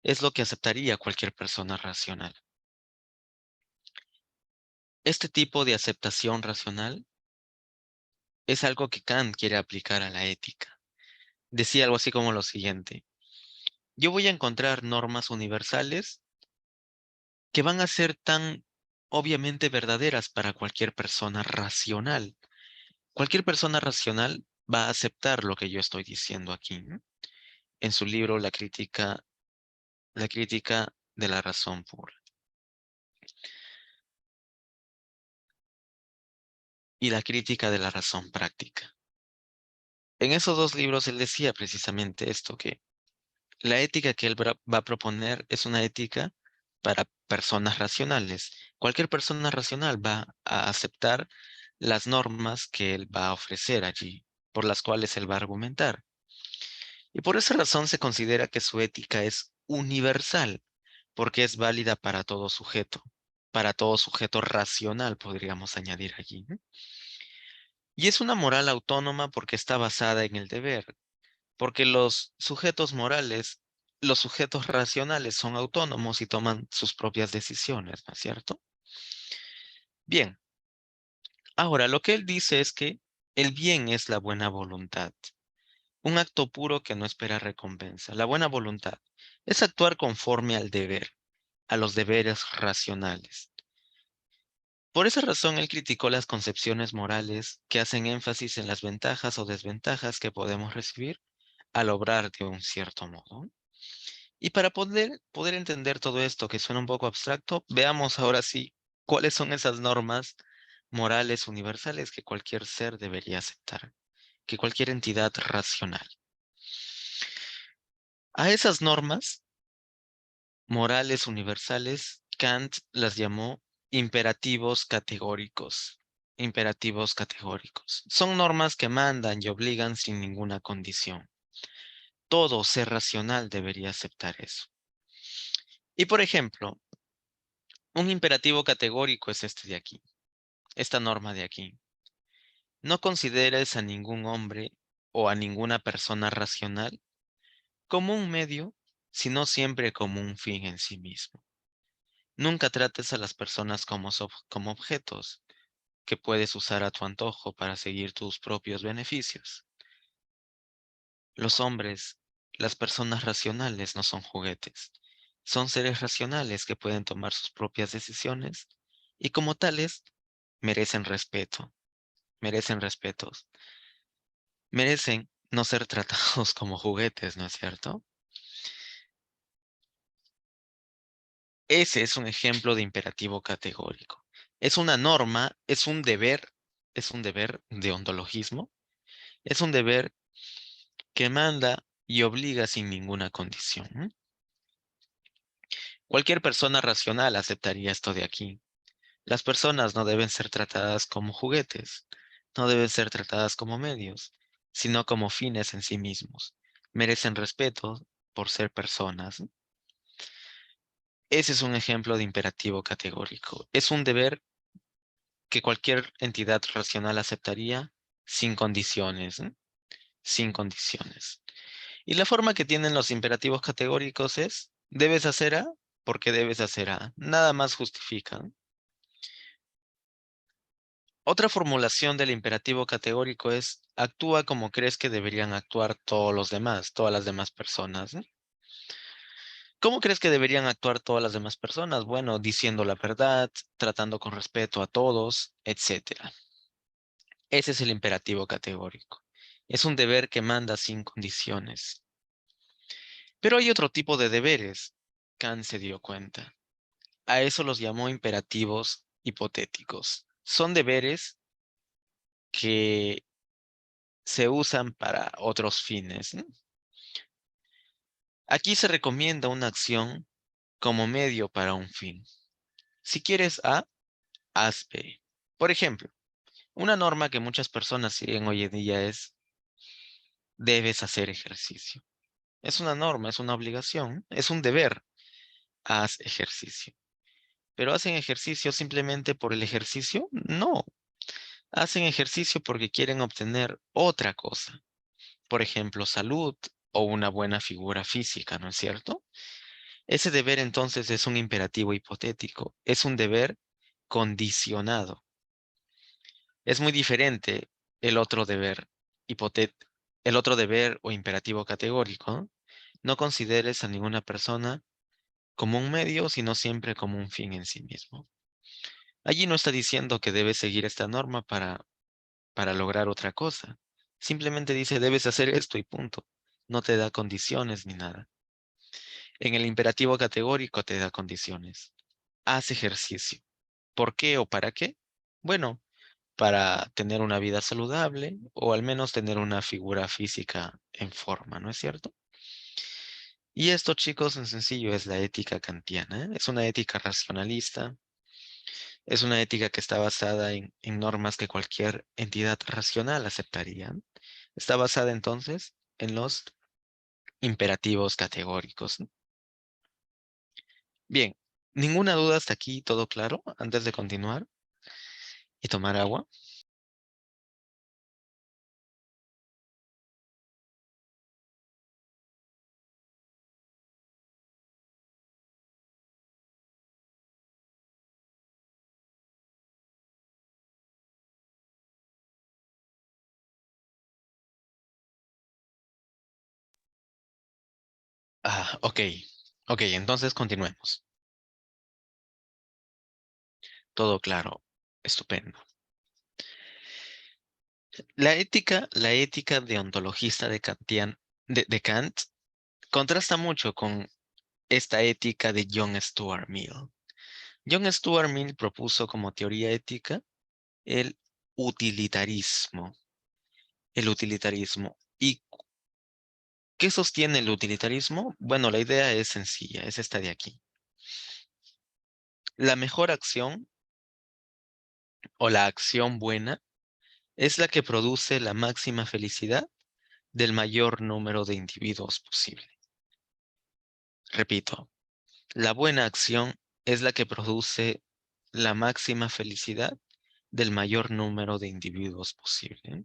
Es lo que aceptaría cualquier persona racional. Este tipo de aceptación racional es algo que Kant quiere aplicar a la ética. Decía algo así como lo siguiente: yo voy a encontrar normas universales que van a ser tan obviamente verdaderas para cualquier persona racional. Cualquier persona racional va a aceptar lo que yo estoy diciendo aquí, ¿no? En su libro La crítica de la razón pura y la crítica de la razón práctica. En esos dos libros él decía precisamente esto, que la ética que él va a proponer es una ética para personas racionales. Cualquier persona racional va a aceptar las normas que él va a ofrecer allí, por las cuales él va a argumentar. Y por esa razón se considera que su ética es universal, porque es válida para todo sujeto racional, podríamos añadir allí, ¿no? Y es una moral autónoma porque está basada en el deber, porque los sujetos morales, los sujetos racionales son autónomos y toman sus propias decisiones, ¿no es cierto? Bien, ahora lo que él dice es que el bien es la buena voluntad, un acto puro que no espera recompensa. La buena voluntad es actuar conforme al deber, a los deberes racionales. Por esa razón, él criticó las concepciones morales que hacen énfasis en las ventajas o desventajas que podemos recibir al obrar de un cierto modo. Y para poder entender todo esto que suena un poco abstracto, veamos ahora sí cuáles son esas normas morales universales que cualquier ser debería aceptar, que cualquier entidad racional. A esas normas morales universales, Kant las llamó imperativos categóricos. Imperativos categóricos. Son normas que mandan y obligan sin ninguna condición. Todo ser racional debería aceptar eso. Y por ejemplo, un imperativo categórico es este de aquí, esta norma de aquí. No consideres a ningún hombre o a ninguna persona racional como un medio, sino siempre como un fin en sí mismo. Nunca trates a las personas como objetos que puedes usar a tu antojo para seguir tus propios beneficios. Los hombres, las personas racionales no son juguetes. Son seres racionales que pueden tomar sus propias decisiones y como tales merecen respeto, merecen respetos, merecen no ser tratados como juguetes, ¿no es cierto? Ese es un ejemplo de imperativo categórico. Es una norma, es un deber de ontologismo, es un deber que manda y obliga sin ninguna condición, ¿no? Cualquier persona racional aceptaría esto de aquí. Las personas no deben ser tratadas como juguetes, no deben ser tratadas como medios, sino como fines en sí mismos. Merecen respeto por ser personas, ¿no? Ese es un ejemplo de imperativo categórico. Es un deber que cualquier entidad racional aceptaría sin condiciones, ¿no? Sin condiciones. Y la forma que tienen los imperativos categóricos es: debes hacer A porque debes hacer A. Nada más justifica, ¿no? Otra formulación del imperativo categórico es: actúa como crees que deberían actuar todos los demás, todas las demás personas, ¿no? ¿Cómo crees que deberían actuar todas las demás personas? Bueno, diciendo la verdad, tratando con respeto a todos, etcétera. Ese es el imperativo categórico. Es un deber que manda sin condiciones. Pero hay otro tipo de deberes. Kant se dio cuenta. A eso los llamó imperativos hipotéticos. Son deberes que se usan para otros fines, ¿no? Aquí se recomienda una acción como medio para un fin. Si quieres A, haz B. Por ejemplo, una norma que muchas personas siguen hoy en día es: debes hacer ejercicio. Es una norma, es una obligación, es un deber. Haz ejercicio. ¿Pero hacen ejercicio simplemente por el ejercicio? No. Hacen ejercicio porque quieren obtener otra cosa. Por ejemplo, salud o una buena figura física, ¿no es cierto? Ese deber entonces es un imperativo hipotético. Es un deber condicionado. Es muy diferente el otro deber el otro deber o imperativo categórico, ¿no? No consideres a ninguna persona como un medio, sino siempre como un fin en sí mismo. Allí no está diciendo que debes seguir esta norma para lograr otra cosa. Simplemente dice: debes hacer esto y punto. No te da condiciones ni nada. En el imperativo categórico te da condiciones. Haz ejercicio. ¿Por qué o para qué? Bueno, para tener una vida saludable o al menos tener una figura física en forma, ¿no es cierto? Y esto, chicos, en sencillo es la ética kantiana, ¿eh? Es una ética racionalista, es una ética que está basada en normas que cualquier entidad racional aceptaría. Está basada entonces en los imperativos categóricos, ¿no? Bien, ¿ninguna duda hasta aquí? ¿Todo claro? Antes de continuar y tomar agua. Ah, ok. Ok, entonces continuemos. Todo claro. Estupendo. La ética deontologista de Kant contrasta mucho con esta ética de John Stuart Mill. John Stuart Mill propuso como teoría ética el utilitarismo. El utilitarismo. ¿Y qué sostiene el utilitarismo? Bueno, la idea es sencilla, es esta de aquí. La mejor acción o la acción buena es la que produce la máxima felicidad del mayor número de individuos posible. Repito, la buena acción es la que produce la máxima felicidad del mayor número de individuos posible.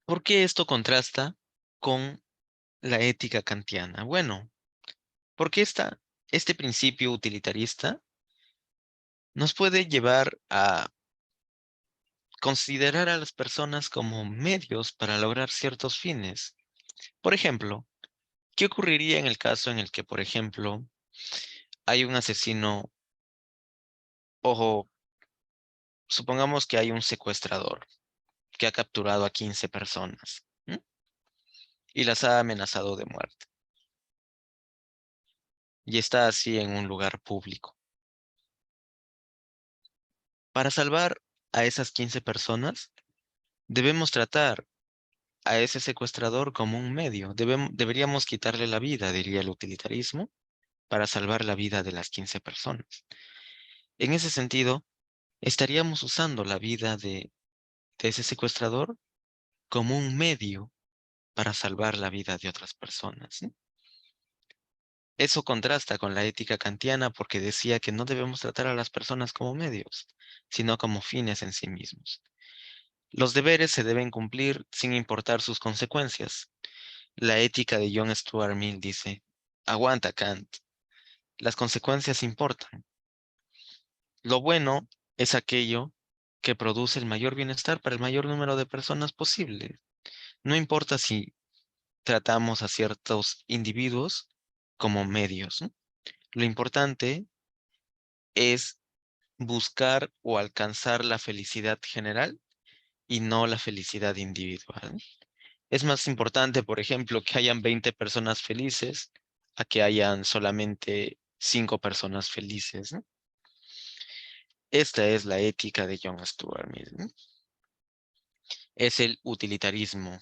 ¿Por qué esto contrasta con la ética kantiana? Bueno, porque este principio utilitarista nos puede llevar a considerar a las personas como medios para lograr ciertos fines. Por ejemplo, ¿qué ocurriría en el caso en el que, por ejemplo, hay un asesino? Ojo, supongamos que hay un secuestrador que ha capturado a 15 personas, ¿m? Y las ha amenazado de muerte. Y está así en un lugar público. Para salvar a esas 15 personas, debemos tratar a ese secuestrador como un medio. Deberíamos quitarle la vida, diría el utilitarismo, para salvar la vida de las 15 personas. En ese sentido, estaríamos usando la vida de ese secuestrador como un medio para salvar la vida de otras personas, ¿sí? Eso contrasta con la ética kantiana porque decía que no debemos tratar a las personas como medios, sino como fines en sí mismos. Los deberes se deben cumplir sin importar sus consecuencias. La ética de John Stuart Mill dice: aguanta, Kant, las consecuencias importan. Lo bueno es aquello que produce el mayor bienestar para el mayor número de personas posible. No importa si tratamos a ciertos individuos como medios, ¿no? Lo importante es buscar o alcanzar la felicidad general y no la felicidad individual. Es más importante, por ejemplo, que hayan 20 personas felices a que hayan solamente 5 personas felices, ¿no? Esta es la ética de John Stuart Mill, ¿no? Es el utilitarismo.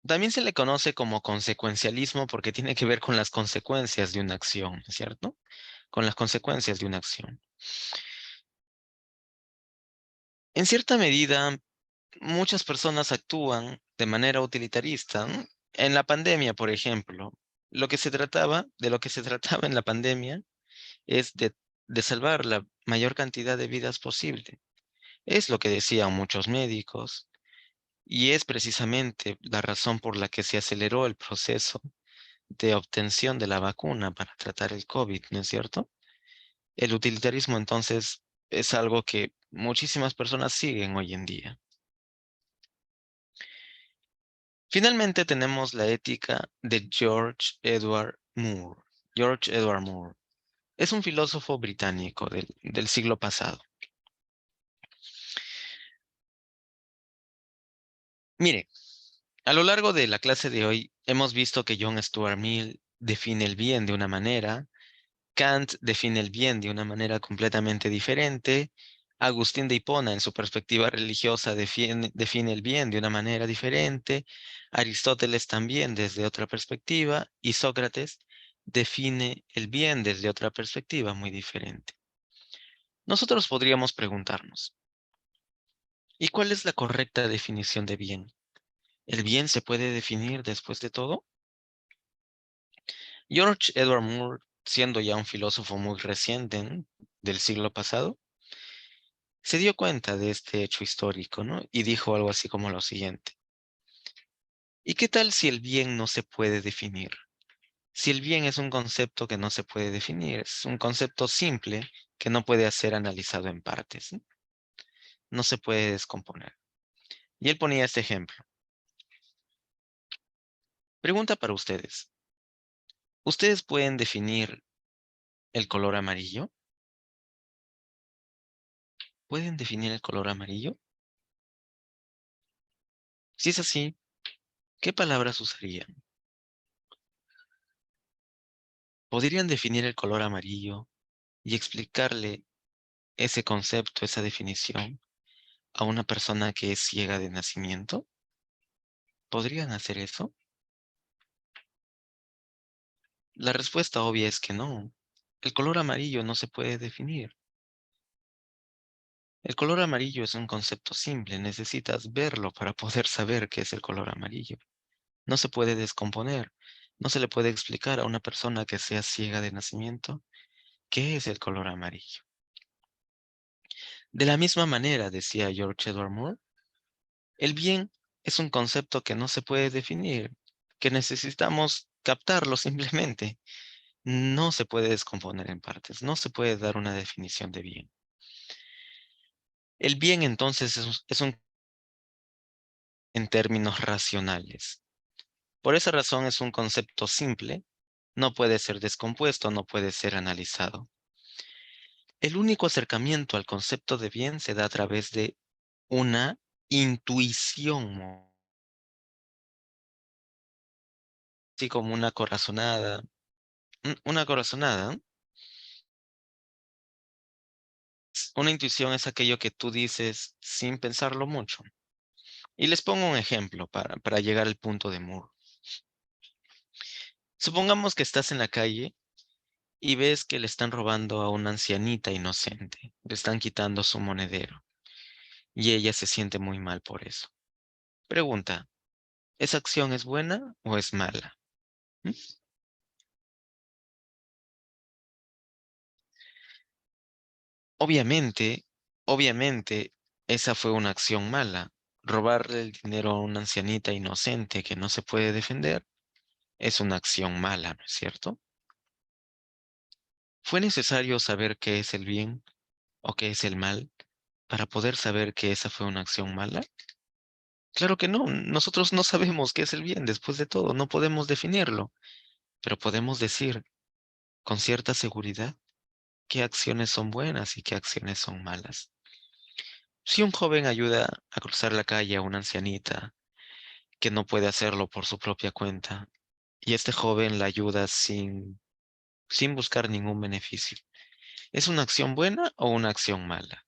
También se le conoce como consecuencialismo porque tiene que ver con las consecuencias de una acción, ¿no es cierto? Con las consecuencias de una acción. En cierta medida, muchas personas actúan de manera utilitarista, ¿no? En la pandemia, por ejemplo, de lo que se trataba en la pandemia es de salvar la mayor cantidad de vidas posible. Es lo que decían muchos médicos y es precisamente la razón por la que se aceleró el proceso de obtención de la vacuna para tratar el COVID, ¿no es cierto? El utilitarismo entonces es algo que muchísimas personas siguen hoy en día. Finalmente tenemos la ética de George Edward Moore. George Edward Moore es un filósofo británico del siglo pasado. Mire, a lo largo de la clase de hoy hemos visto que John Stuart Mill define el bien de una manera, Kant define el bien de una manera completamente diferente, Agustín de Hipona en su perspectiva religiosa define el bien de una manera diferente, Aristóteles también desde otra perspectiva y Sócrates define el bien desde otra perspectiva muy diferente. Nosotros podríamos preguntarnos, ¿y cuál es la correcta definición de bien? ¿El bien se puede definir después de todo? George Edward Moore, siendo ya un filósofo muy reciente, ¿no?, del siglo pasado, se dio cuenta de este hecho histórico, ¿no? Y dijo algo así como lo siguiente. ¿Y qué tal si el bien no se puede definir? Si el bien es un concepto que no se puede definir, es un concepto simple que no puede ser analizado en partes, ¿no? No se puede descomponer. Y él ponía este ejemplo. Pregunta para ustedes. ¿Ustedes pueden definir el color amarillo? ¿Pueden definir el color amarillo? Si es así, ¿qué palabras usarían? ¿Podrían definir el color amarillo y explicarle ese concepto, esa definición a una persona que es ciega de nacimiento? ¿Podrían hacer eso? La respuesta obvia es que no. El color amarillo no se puede definir. El color amarillo es un concepto simple, necesitas verlo para poder saber qué es el color amarillo. No se puede descomponer, no se le puede explicar a una persona que sea ciega de nacimiento qué es el color amarillo. De la misma manera, decía George Edward Moore, el bien es un concepto que no se puede definir, que necesitamos captarlo simplemente. No se puede descomponer en partes, no se puede dar una definición de bien. El bien entonces es un en términos racionales. Por esa razón es un concepto simple, no puede ser descompuesto, no puede ser analizado. El único acercamiento al concepto de bien se da a través de una intuición, así como una corazonada. Una corazonada, ¿no? Una intuición es aquello que tú dices sin pensarlo mucho. Y les pongo un ejemplo para llegar al punto de Moore. Supongamos que estás en la calle y ves que le están robando a una ancianita inocente, le están quitando su monedero y ella se siente muy mal por eso. Pregunta, ¿esa acción es buena o es mala? ¿Mm? Obviamente, obviamente, esa fue una acción mala. Robarle el dinero a una ancianita inocente que no se puede defender es una acción mala, ¿no es cierto? ¿Fue necesario saber qué es el bien o qué es el mal para poder saber que esa fue una acción mala? Claro que no, nosotros no sabemos qué es el bien, después de todo, no podemos definirlo, pero podemos decir con cierta seguridad qué acciones son buenas y qué acciones son malas. Si un joven ayuda a cruzar la calle a una ancianita que no puede hacerlo por su propia cuenta, y este joven la ayuda sin buscar ningún beneficio, ¿es una acción buena o una acción mala?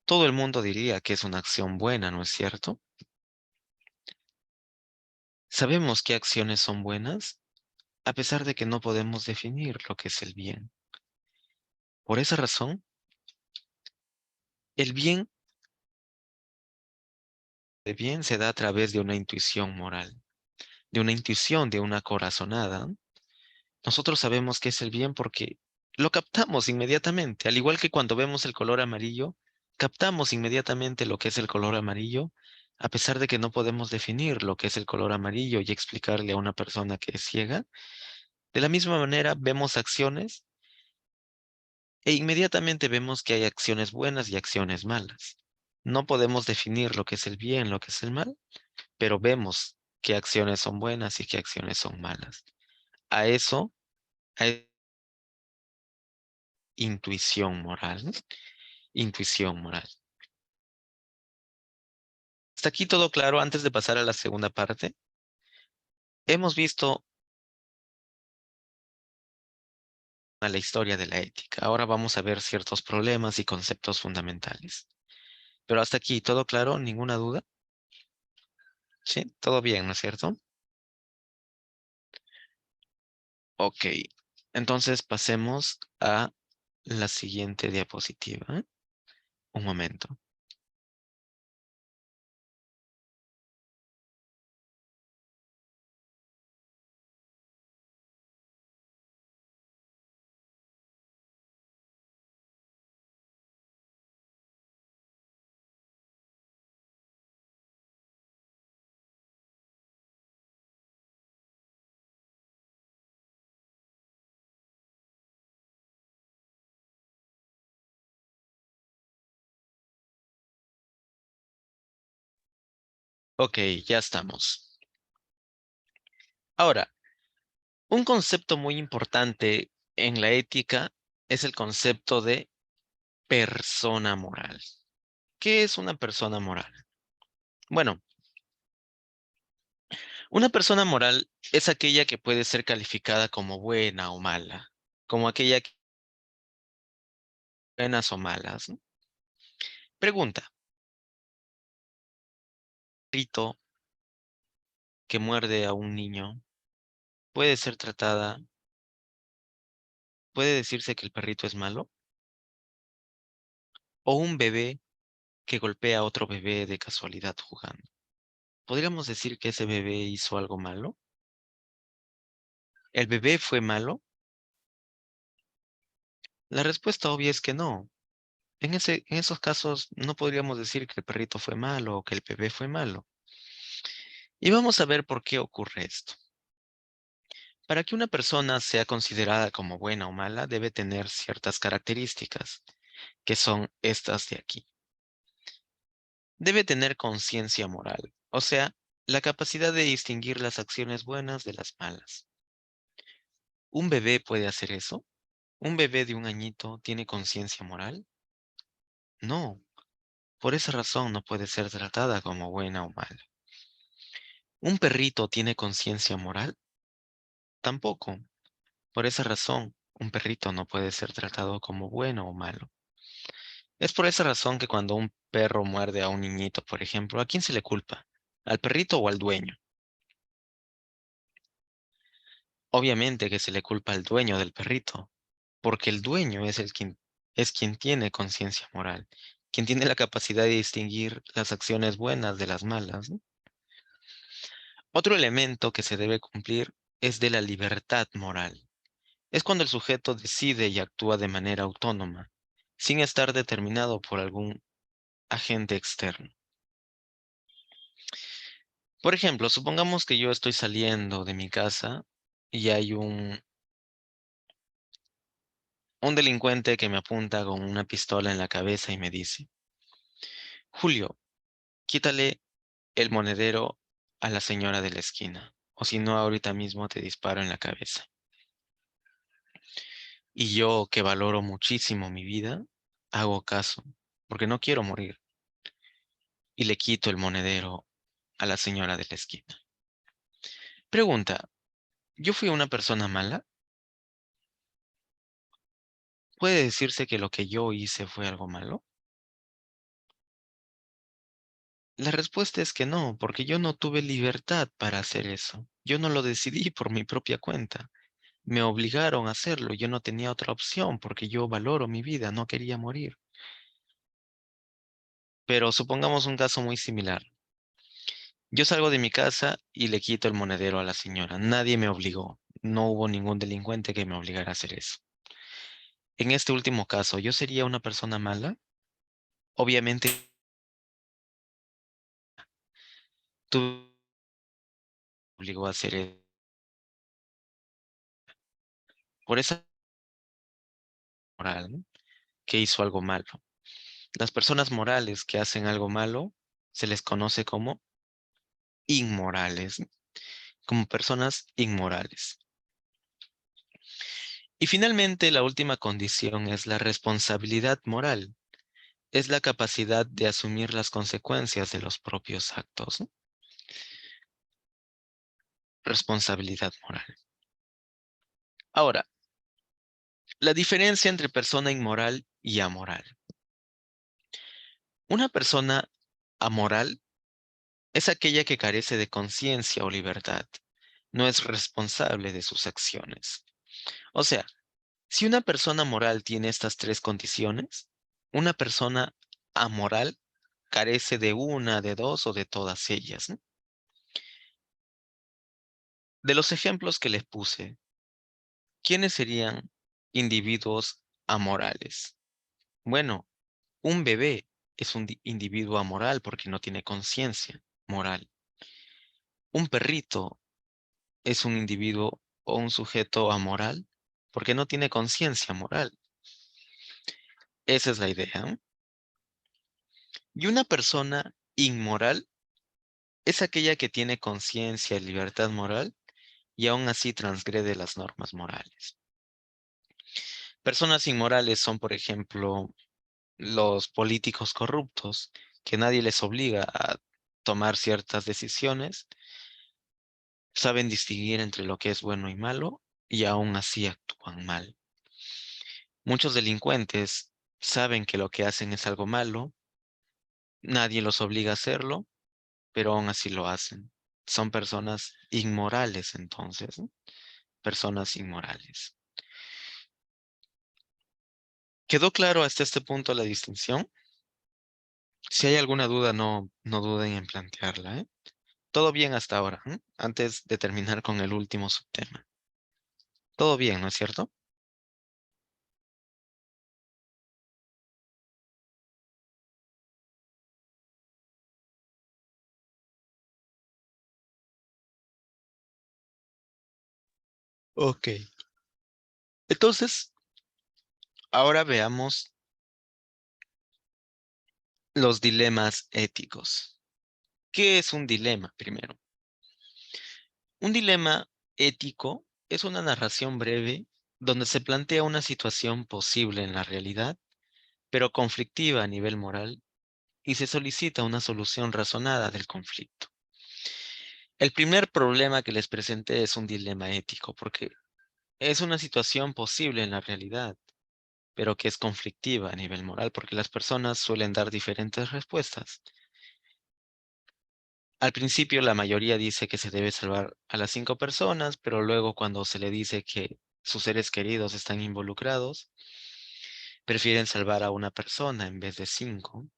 Todo el mundo diría que es una acción buena, ¿no es cierto? Sabemos qué acciones son buenas a pesar de que no podemos definir lo que es el bien. Por esa razón, el bien se da a través de una intuición moral, de una intuición, de una corazonada. Nosotros sabemos qué es el bien porque lo captamos inmediatamente, al igual que cuando vemos el color amarillo, captamos inmediatamente lo que es el color amarillo, a pesar de que no podemos definir lo que es el color amarillo y explicarle a una persona que es ciega. De la misma manera, vemos acciones e inmediatamente vemos que hay acciones buenas y acciones malas. No podemos definir lo que es el bien, lo que es el mal, pero vemos qué acciones son buenas y qué acciones son malas. A eso, a intuición moral, ¿no? Intuición moral. Hasta aquí todo claro. Antes de pasar a la segunda parte, hemos visto a la historia de la ética. Ahora vamos a ver ciertos problemas y conceptos fundamentales. Pero hasta aquí todo claro, ninguna duda. Sí, todo bien, ¿no es cierto? Ok. Entonces pasemos a la siguiente diapositiva. Un momento. Ok, ya estamos. Ahora, un concepto muy importante en la ética es el concepto de persona moral. ¿Qué es una persona moral? Bueno, una persona moral es aquella que puede ser calificada como buena o mala, como aquella que buenas o malas, ¿no? Pregunta, ¿perrito que muerde a un niño puede ser tratada, puede decirse que el perrito es malo? ¿O un bebé que golpea a otro bebé de casualidad jugando? ¿Podríamos decir que ese bebé hizo algo malo? ¿El bebé fue malo? La respuesta obvia es que no. En esos casos no podríamos decir que el perrito fue malo o que el bebé fue malo. Y vamos a ver por qué ocurre esto. Para que una persona sea considerada como buena o mala, debe tener ciertas características, que son estas de aquí. Debe tener conciencia moral, o sea, la capacidad de distinguir las acciones buenas de las malas. ¿Un bebé puede hacer eso? ¿Un bebé de un añito tiene conciencia moral? No, por esa razón no puede ser tratada como buena o mala. ¿Un perrito tiene conciencia moral? Tampoco. Por esa razón, un perrito no puede ser tratado como bueno o malo. Es por esa razón que cuando un perro muerde a un niñito, por ejemplo, ¿a quién se le culpa? ¿Al perrito o al dueño? Obviamente que se le culpa al dueño del perrito, porque el dueño es quien tiene conciencia moral, quien tiene la capacidad de distinguir las acciones buenas de las malas, ¿no? Otro elemento que se debe cumplir es de la libertad moral. Es cuando el sujeto decide y actúa de manera autónoma, sin estar determinado por algún agente externo. Por ejemplo, supongamos que yo estoy saliendo de mi casa y hay Un delincuente que me apunta con una pistola en la cabeza y me dice, Julio, quítale el monedero a la señora de la esquina, o si no, ahorita mismo te disparo en la cabeza. Y yo, que valoro muchísimo mi vida, hago caso, porque no quiero morir, y le quito el monedero a la señora de la esquina. Pregunta, ¿yo fui una persona mala? ¿Puede decirse que lo que yo hice fue algo malo? La respuesta es que no, porque yo no tuve libertad para hacer eso. Yo no lo decidí por mi propia cuenta. Me obligaron a hacerlo. Yo no tenía otra opción porque yo valoro mi vida, no quería morir. Pero supongamos un caso muy similar. Yo salgo de mi casa y le quito el monedero a la señora. Nadie me obligó. No hubo ningún delincuente que me obligara a hacer eso. En este último caso, ¿yo sería una persona mala? Obviamente, tú me obligó a hacer eso. Por esa moral, ¿no? Que hizo algo malo. Las personas morales que hacen algo malo se les conoce como inmorales, ¿no? Como personas inmorales. Y finalmente, la última condición es la responsabilidad moral. Es la capacidad de asumir las consecuencias de los propios actos, ¿no? Responsabilidad moral. Ahora, la diferencia entre persona inmoral y amoral. Una persona amoral es aquella que carece de conciencia o libertad. No es responsable de sus acciones. O sea, si una persona moral tiene estas tres condiciones, una persona amoral carece de una, de dos o de todas ellas, ¿no? De los ejemplos que les puse, ¿quiénes serían individuos amorales? Bueno, un bebé es un individuo amoral porque no tiene conciencia moral. Un perrito es un individuo o un sujeto amoral porque no tiene conciencia moral. Esa es la idea, ¿no? Y una persona inmoral es aquella que tiene conciencia y libertad moral y aún así transgrede las normas morales. Personas inmorales son, por ejemplo, los políticos corruptos, que nadie les obliga a tomar ciertas decisiones, saben distinguir entre lo que es bueno y malo y aún así actúan mal. Muchos delincuentes saben que lo que hacen es algo malo, nadie los obliga a hacerlo, pero aún así lo hacen. Son personas inmorales entonces, ¿no? Personas inmorales. ¿Quedó claro hasta este punto la distinción? Si hay alguna duda, no duden en plantearla, ¿eh? Todo bien hasta ahora, ¿eh? Antes de terminar con el último subtema. Todo bien, ¿no es cierto? Ok. Entonces, ahora veamos los dilemas éticos. ¿Qué es un dilema primero? Un dilema ético es una narración breve donde se plantea una situación posible en la realidad, pero conflictiva a nivel moral, y se solicita una solución razonada del conflicto. El primer problema que les presenté es un dilema ético, porque es una situación posible en la realidad, pero que es conflictiva a nivel moral, porque las personas suelen dar diferentes respuestas. Al principio la mayoría dice que se debe salvar a las 5 personas, pero luego cuando se le dice que sus seres queridos están involucrados, prefieren salvar a una persona en vez de 5.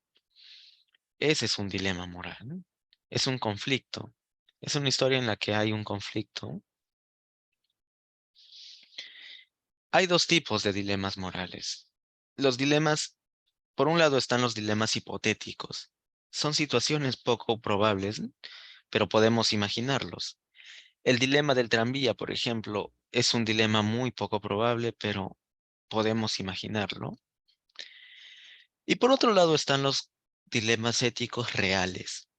Ese es un dilema moral, ¿no? Es un conflicto. Es una historia en la que hay un conflicto. Hay dos tipos de dilemas morales. Los dilemas, por un lado están los dilemas hipotéticos. Son situaciones poco probables, ¿no? Pero podemos imaginarlos. El dilema del tranvía, por ejemplo, es un dilema muy poco probable, pero podemos imaginarlo. Y por otro lado están los dilemas éticos reales.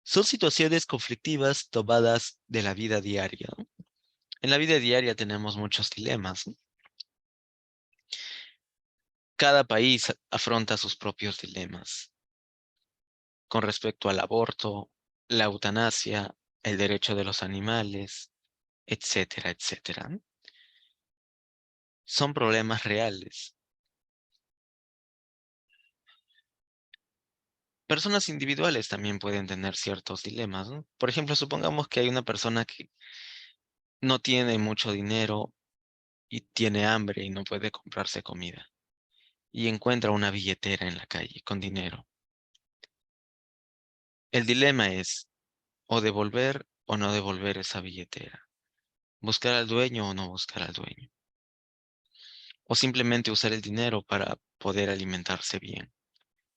Son situaciones conflictivas tomadas de la vida diaria, ¿no? En la vida diaria tenemos muchos dilemas, ¿no? Cada país afronta sus propios dilemas con respecto al aborto, la eutanasia, el derecho de los animales, etcétera, etcétera, ¿no? Son problemas reales. Personas individuales también pueden tener ciertos dilemas, ¿no? Por ejemplo, supongamos que hay una persona que no tiene mucho dinero y tiene hambre y no puede comprarse comida y encuentra una billetera en la calle con dinero. El dilema es o devolver o no devolver esa billetera, buscar al dueño o no buscar al dueño, o simplemente usar el dinero para poder alimentarse bien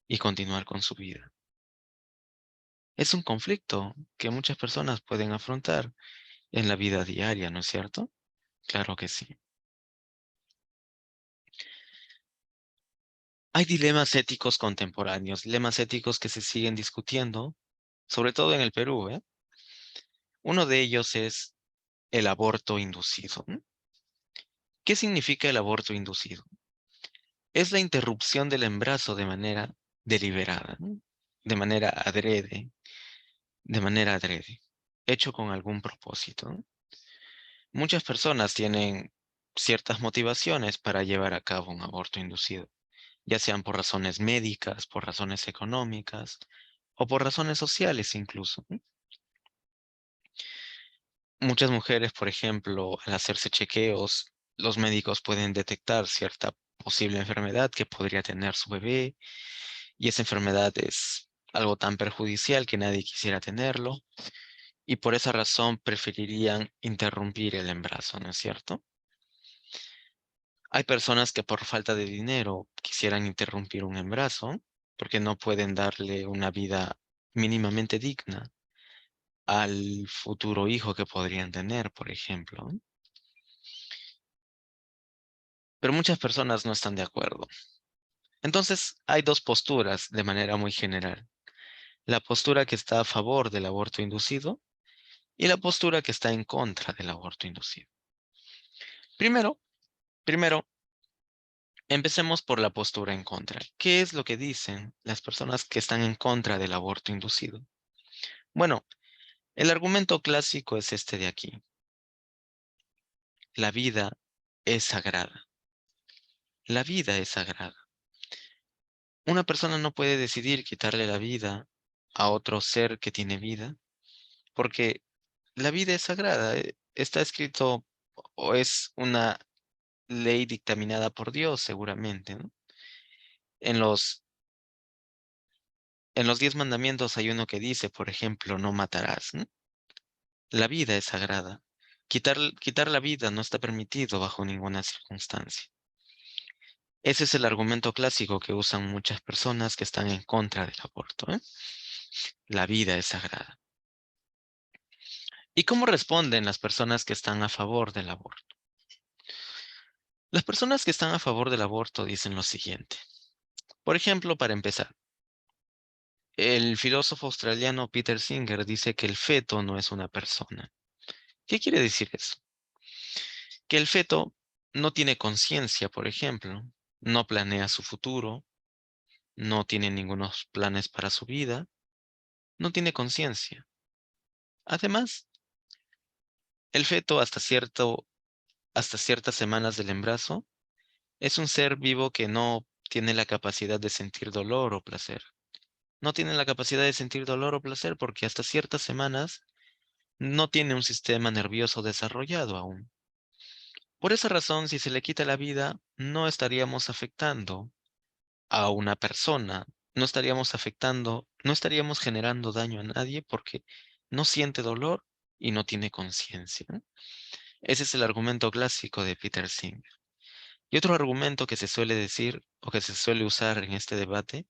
y continuar con su vida. Es un conflicto que muchas personas pueden afrontar en la vida diaria, ¿no es cierto? Claro que sí. Hay dilemas éticos contemporáneos, dilemas éticos que se siguen discutiendo, sobre todo en el Perú, ¿eh? Uno de ellos es el aborto inducido, ¿no? ¿Qué significa el aborto inducido? Es la interrupción del embarazo de manera deliberada, ¿no? De manera adrede, de manera adrede, hecho con algún propósito, ¿no? Muchas personas tienen ciertas motivaciones para llevar a cabo un aborto inducido, ya sean por razones médicas, por razones económicas o por razones sociales incluso, ¿no? Muchas mujeres, por ejemplo, al hacerse chequeos, los médicos pueden detectar cierta posible enfermedad que podría tener su bebé y esa enfermedad es algo tan perjudicial que nadie quisiera tenerlo y por esa razón preferirían interrumpir el embarazo, ¿no es cierto? Hay personas que por falta de dinero quisieran interrumpir un embarazo porque no pueden darle una vida mínimamente digna al futuro hijo que podrían tener, por ejemplo. Pero muchas personas no están de acuerdo. Entonces, hay dos posturas de manera muy general. La postura que está a favor del aborto inducido y la postura que está en contra del aborto inducido. Primero, primero, empecemos por la postura en contra. ¿Qué es lo que dicen las personas que están en contra del aborto inducido? Bueno, el argumento clásico es este de aquí. La vida es sagrada. La vida es sagrada. Una persona no puede decidir quitarle la vida a otro ser que tiene vida, porque la vida es sagrada. Está escrito o es una ley dictaminada por Dios, seguramente, ¿no? En los 10 mandamientos hay uno que dice, por ejemplo, no matarás, ¿no? La vida es sagrada. Quitar la vida no está permitido bajo ninguna circunstancia. Ese es el argumento clásico que usan muchas personas que están en contra del aborto, ¿eh? La vida es sagrada. ¿Y cómo responden las personas que están a favor del aborto? Las personas que están a favor del aborto dicen lo siguiente. Por ejemplo, para empezar, el filósofo australiano Peter Singer dice que el feto no es una persona. ¿Qué quiere decir eso? Que el feto no tiene conciencia, por ejemplo, no planea su futuro, no tiene ningunos planes para su vida, no tiene conciencia. Además, el feto hasta ciertas semanas del embarazo es un ser vivo que no tiene la capacidad de sentir dolor o placer. No tiene la capacidad de sentir dolor o placer porque hasta ciertas semanas no tiene un sistema nervioso desarrollado aún. Por esa razón, si se le quita la vida, no estaríamos afectando a una persona, no estaríamos generando daño a nadie porque no siente dolor y no tiene conciencia. Ese es el argumento clásico de Peter Singer. Y otro argumento que se suele decir o que se suele usar en este debate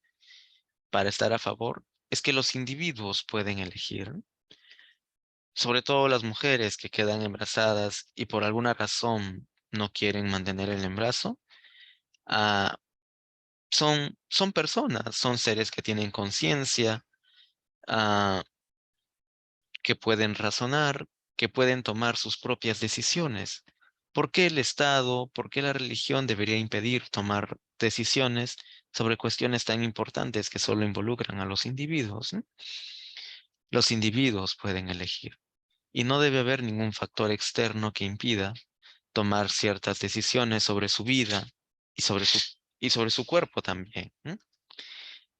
para estar a favor es que los individuos pueden elegir, sobre todo las mujeres que quedan embarazadas y por alguna razón no quieren mantener el embarazo, Ah, son personas, son seres que tienen conciencia, ah, que pueden razonar, que pueden tomar sus propias decisiones. ¿Por qué el Estado, por qué la religión debería impedir tomar decisiones sobre cuestiones tan importantes que solo involucran a los individuos, ¿no? Los individuos pueden elegir y no debe haber ningún factor externo que impida tomar ciertas decisiones sobre su vida y sobre su cuerpo también, ¿no?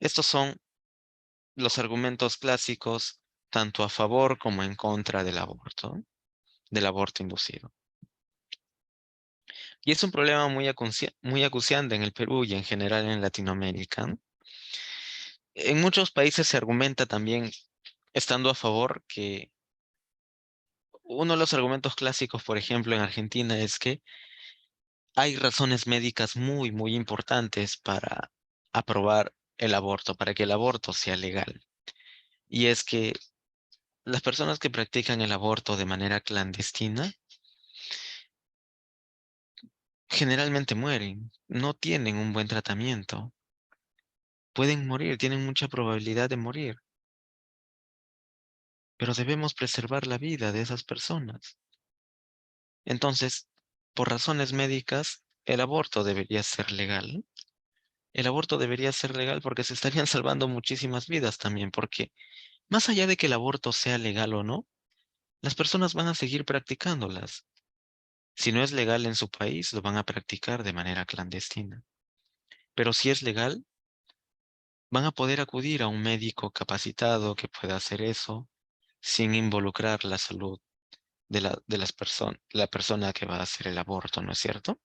Estos son los argumentos clásicos tanto a favor como en contra del aborto inducido. Y es un problema muy acuciante en el Perú y en general en Latinoamérica, ¿no? En muchos países se argumenta también, estando a favor, que uno de los argumentos clásicos, por ejemplo, en Argentina, es que hay razones médicas muy importantes para aprobar el aborto, para que el aborto sea legal. Y es que las personas que practican el aborto de manera clandestina generalmente mueren, no tienen un buen tratamiento, pueden morir, tienen mucha probabilidad de morir, pero debemos preservar la vida de esas personas. Entonces, por razones médicas, el aborto debería ser legal. El aborto debería ser legal porque se estarían salvando muchísimas vidas también, porque más allá de que el aborto sea legal o no, las personas van a seguir practicándolas. Si no es legal en su país, lo van a practicar de manera clandestina. Pero si es legal, van a poder acudir a un médico capacitado que pueda hacer eso sin involucrar la salud la persona que va a hacer el aborto, ¿no es cierto?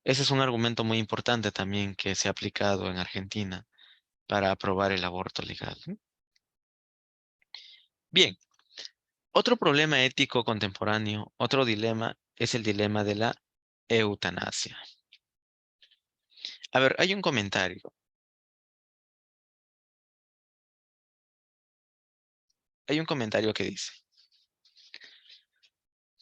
Ese es un argumento muy importante también que se ha aplicado en Argentina para aprobar el aborto legal, ¿no? Bien, otro problema ético contemporáneo, otro dilema, es el dilema de la eutanasia. A ver, hay un comentario que dice,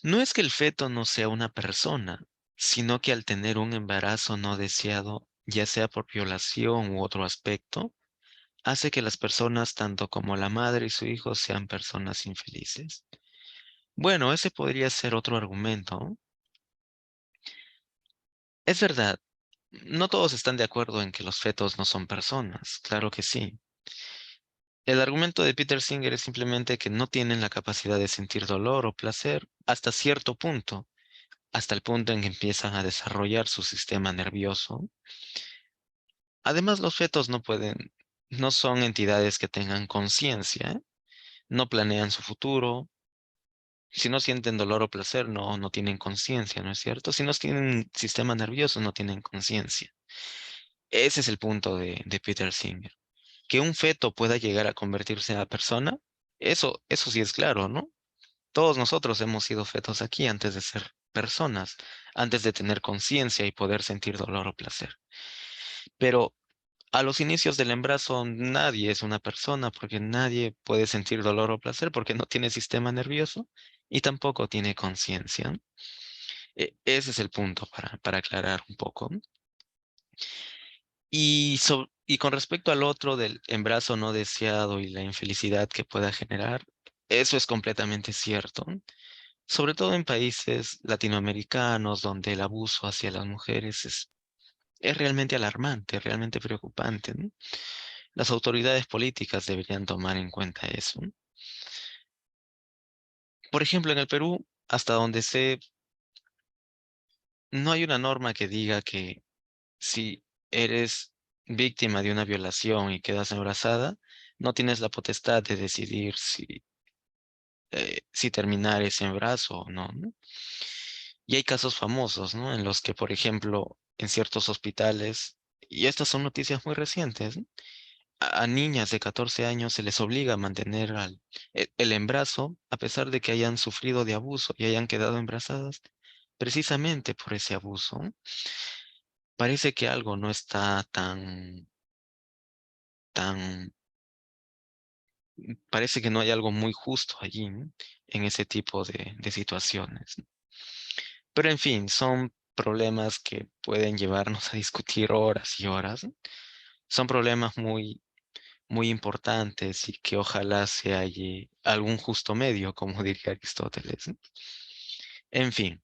no es que el feto no sea una persona, sino que al tener un embarazo no deseado, ya sea por violación u otro aspecto, hace que las personas, tanto como la madre y su hijo, sean personas infelices. Bueno, ese podría ser otro argumento, ¿no? Es verdad, no todos están de acuerdo en que los fetos no son personas, claro que sí. El argumento de Peter Singer es simplemente que no tienen la capacidad de sentir dolor o placer hasta cierto punto, hasta el punto en que empiezan a desarrollar su sistema nervioso. Además, los fetos no son entidades que tengan conciencia, ¿eh? No planean su futuro. Si no sienten dolor o placer, no tienen conciencia, ¿no es cierto? Si no tienen sistema nervioso, no tienen conciencia. Ese es el punto de Peter Singer. Que un feto pueda llegar a convertirse en persona, eso sí es claro, ¿no? Todos nosotros hemos sido fetos aquí antes de ser personas, antes de tener conciencia y poder sentir dolor o placer. Pero a los inicios del embarazo nadie es una persona porque nadie puede sentir dolor o placer porque no tiene sistema nervioso y tampoco tiene conciencia. Ese es el punto para aclarar un poco. Y con respecto al otro del embarazo no deseado y la infelicidad que pueda generar, eso es completamente cierto. Sobre todo en países latinoamericanos donde el abuso hacia las mujeres es realmente alarmante, realmente preocupante, ¿no? Las autoridades políticas deberían tomar en cuenta eso. Por ejemplo, en el Perú, hasta donde sé, no hay una norma que diga que si eres víctima de una violación y quedas embarazada, no tienes la potestad de decidir si terminar ese embarazo o no, ¿no? Y hay casos famosos, ¿no? En los que, por ejemplo, en ciertos hospitales, y estas son noticias muy recientes, ¿no? A niñas de 14 años se les obliga a mantener el embarazo a pesar de que hayan sufrido de abuso y hayan quedado embarazadas precisamente por ese abuso. Parece que algo no está tan, parece que no hay algo muy justo allí, ¿no? En ese tipo de situaciones, ¿no? Pero en fin, son problemas que pueden llevarnos a discutir horas y horas, ¿no? Son problemas muy importantes y que ojalá se halle algún justo medio, como diría Aristóteles, ¿no? En fin,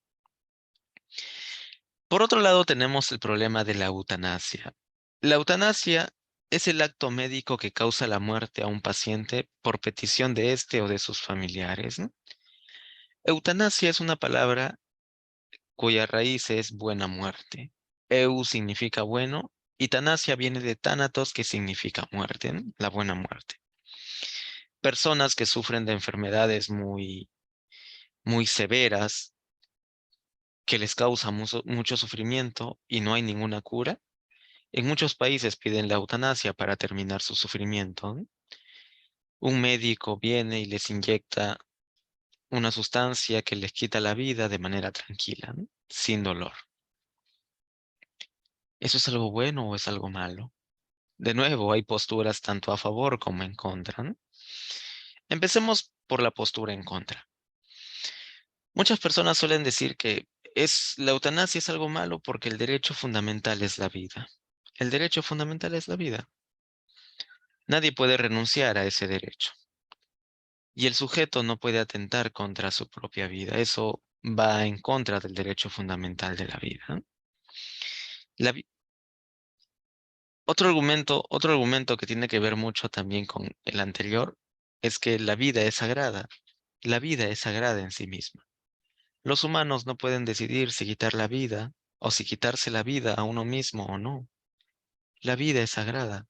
por otro lado tenemos el problema de la eutanasia. La eutanasia es el acto médico que causa la muerte a un paciente por petición de este o de sus familiares, ¿no? Eutanasia es una palabra cuya raíz es buena muerte. Eu significa bueno y tanasia viene de thanatos, que significa muerte, ¿no? La buena muerte. Personas que sufren de enfermedades muy severas, que les causa mucho sufrimiento y no hay ninguna cura. En muchos países piden la eutanasia para terminar su sufrimiento, ¿no? Un médico viene y les inyecta una sustancia que les quita la vida de manera tranquila, ¿no? Sin dolor. ¿Eso es algo bueno o es algo malo? De nuevo, hay posturas tanto a favor como en contra, ¿no? Empecemos por la postura en contra. Muchas personas suelen decir que la eutanasia es algo malo porque el derecho fundamental es la vida. El derecho fundamental es la vida. Nadie puede renunciar a ese derecho. Y el sujeto no puede atentar contra su propia vida. Eso va en contra del derecho fundamental de la vida, ¿no? La vi- otro argumento que tiene que ver mucho también con el anterior es que la vida es sagrada. La vida es sagrada en sí misma. Los humanos no pueden decidir si quitar la vida o si quitarse la vida a uno mismo o no. La vida es sagrada.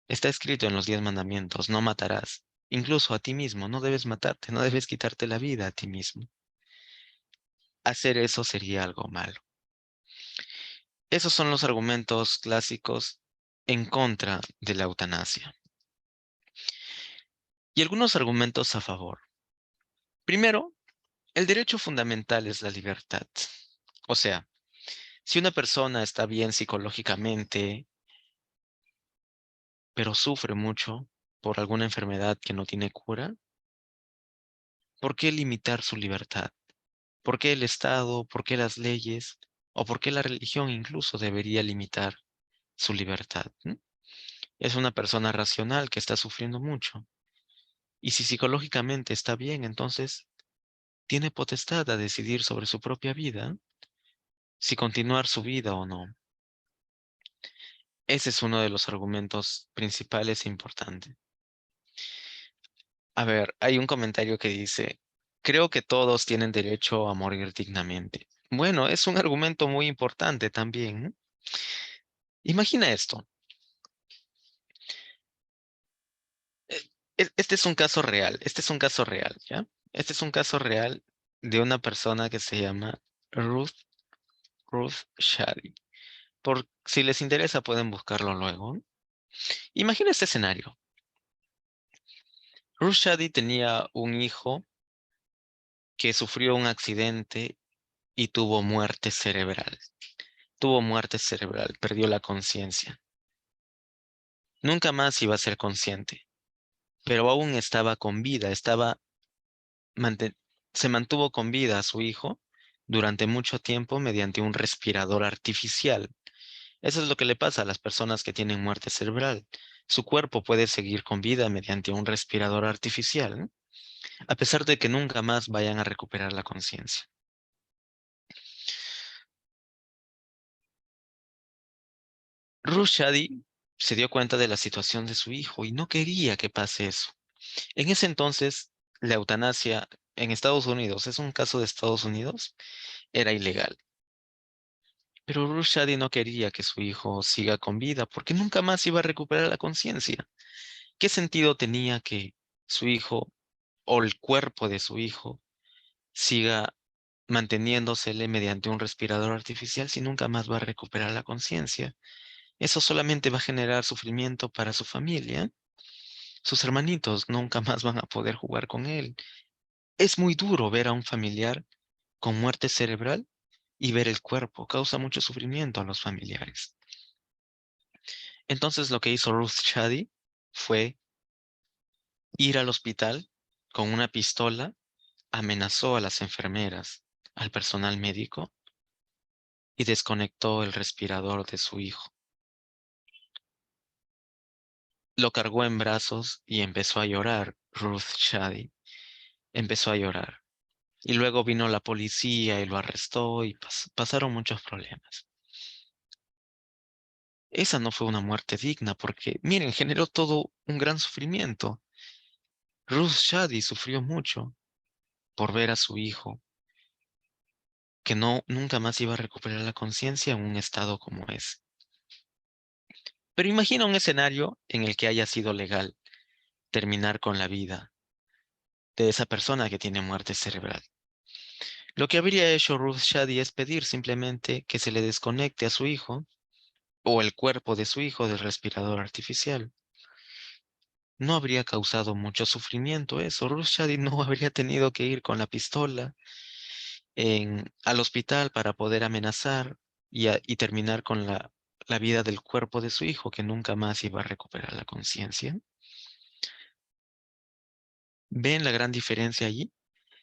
Está escrito en los 10 mandamientos: no matarás. Incluso a ti mismo, no debes matarte, no debes quitarte la vida a ti mismo. Hacer eso sería algo malo. Esos son los argumentos clásicos en contra de la eutanasia. Y algunos argumentos a favor. Primero, el derecho fundamental es la libertad. O sea, si una persona está bien psicológicamente, pero sufre mucho por alguna enfermedad que no tiene cura, ¿por qué limitar su libertad? ¿Por qué el Estado, por qué las leyes o por qué la religión incluso debería limitar su libertad? ¿Mm? Es una persona racional que está sufriendo mucho. Y si psicológicamente está bien, entonces tiene potestad a decidir sobre su propia vida, si continuar su vida o no. Ese es uno de los argumentos principales e importantes. A ver, hay un comentario que dice: creo que todos tienen derecho a morir dignamente. Bueno, es un argumento muy importante también, ¿no? Imagina esto. Eh, Este es un caso real. Este es un caso real, ¿ya? Este es un caso real de una persona que se llama Ruth Shady. Por si les interesa, pueden buscarlo luego. Imagina este escenario. Ruth Shady tenía un hijo que sufrió un accidente y tuvo muerte cerebral. Tuvo muerte cerebral, perdió la conciencia. Nunca más iba a ser consciente, pero aún estaba con vida, mante- se mantuvo con vida a su hijo durante mucho tiempo mediante un respirador artificial. Eso es lo que le pasa a las personas que tienen muerte cerebral. Su cuerpo puede seguir con vida mediante un respirador artificial, ¿no? A pesar de que nunca más vayan a recuperar la conciencia. Rushdie se dio cuenta de la situación de su hijo y no quería que pase eso. En ese entonces, la eutanasia en Estados Unidos, es un caso de Estados Unidos, era ilegal. Pero Rushdie no quería que su hijo siga con vida porque nunca más iba a recuperar la conciencia. ¿Qué sentido tenía que su hijo o el cuerpo de su hijo siga manteniéndosele mediante un respirador artificial si nunca más va a recuperar la conciencia? Eso solamente va a generar sufrimiento para su familia. Sus hermanitos nunca más van a poder jugar con él. Es muy duro ver a un familiar con muerte cerebral y ver el cuerpo. Causa mucho sufrimiento a los familiares. Entonces lo que hizo Ruth Shady fue ir al hospital con una pistola, amenazó a las enfermeras, al personal médico y desconectó el respirador de su hijo. Lo cargó en brazos y empezó a llorar. Ruth Shady empezó a llorar. Y luego vino la policía y lo arrestó y pasaron muchos problemas. Esa no fue una muerte digna porque, miren, generó todo un gran sufrimiento. Ruth Shady sufrió mucho por ver a su hijo, que nunca más iba a recuperar la conciencia en un estado como ese. Pero imagina un escenario en el que haya sido legal terminar con la vida de esa persona que tiene muerte cerebral. Lo que habría hecho Ruth Shady es pedir simplemente que se le desconecte a su hijo o el cuerpo de su hijo del respirador artificial. No habría causado mucho sufrimiento eso. Ruth Shady no habría tenido que ir con la pistola al hospital para poder amenazar y terminar con la vida del cuerpo de su hijo, que nunca más iba a recuperar la conciencia. ¿Ven la gran diferencia allí?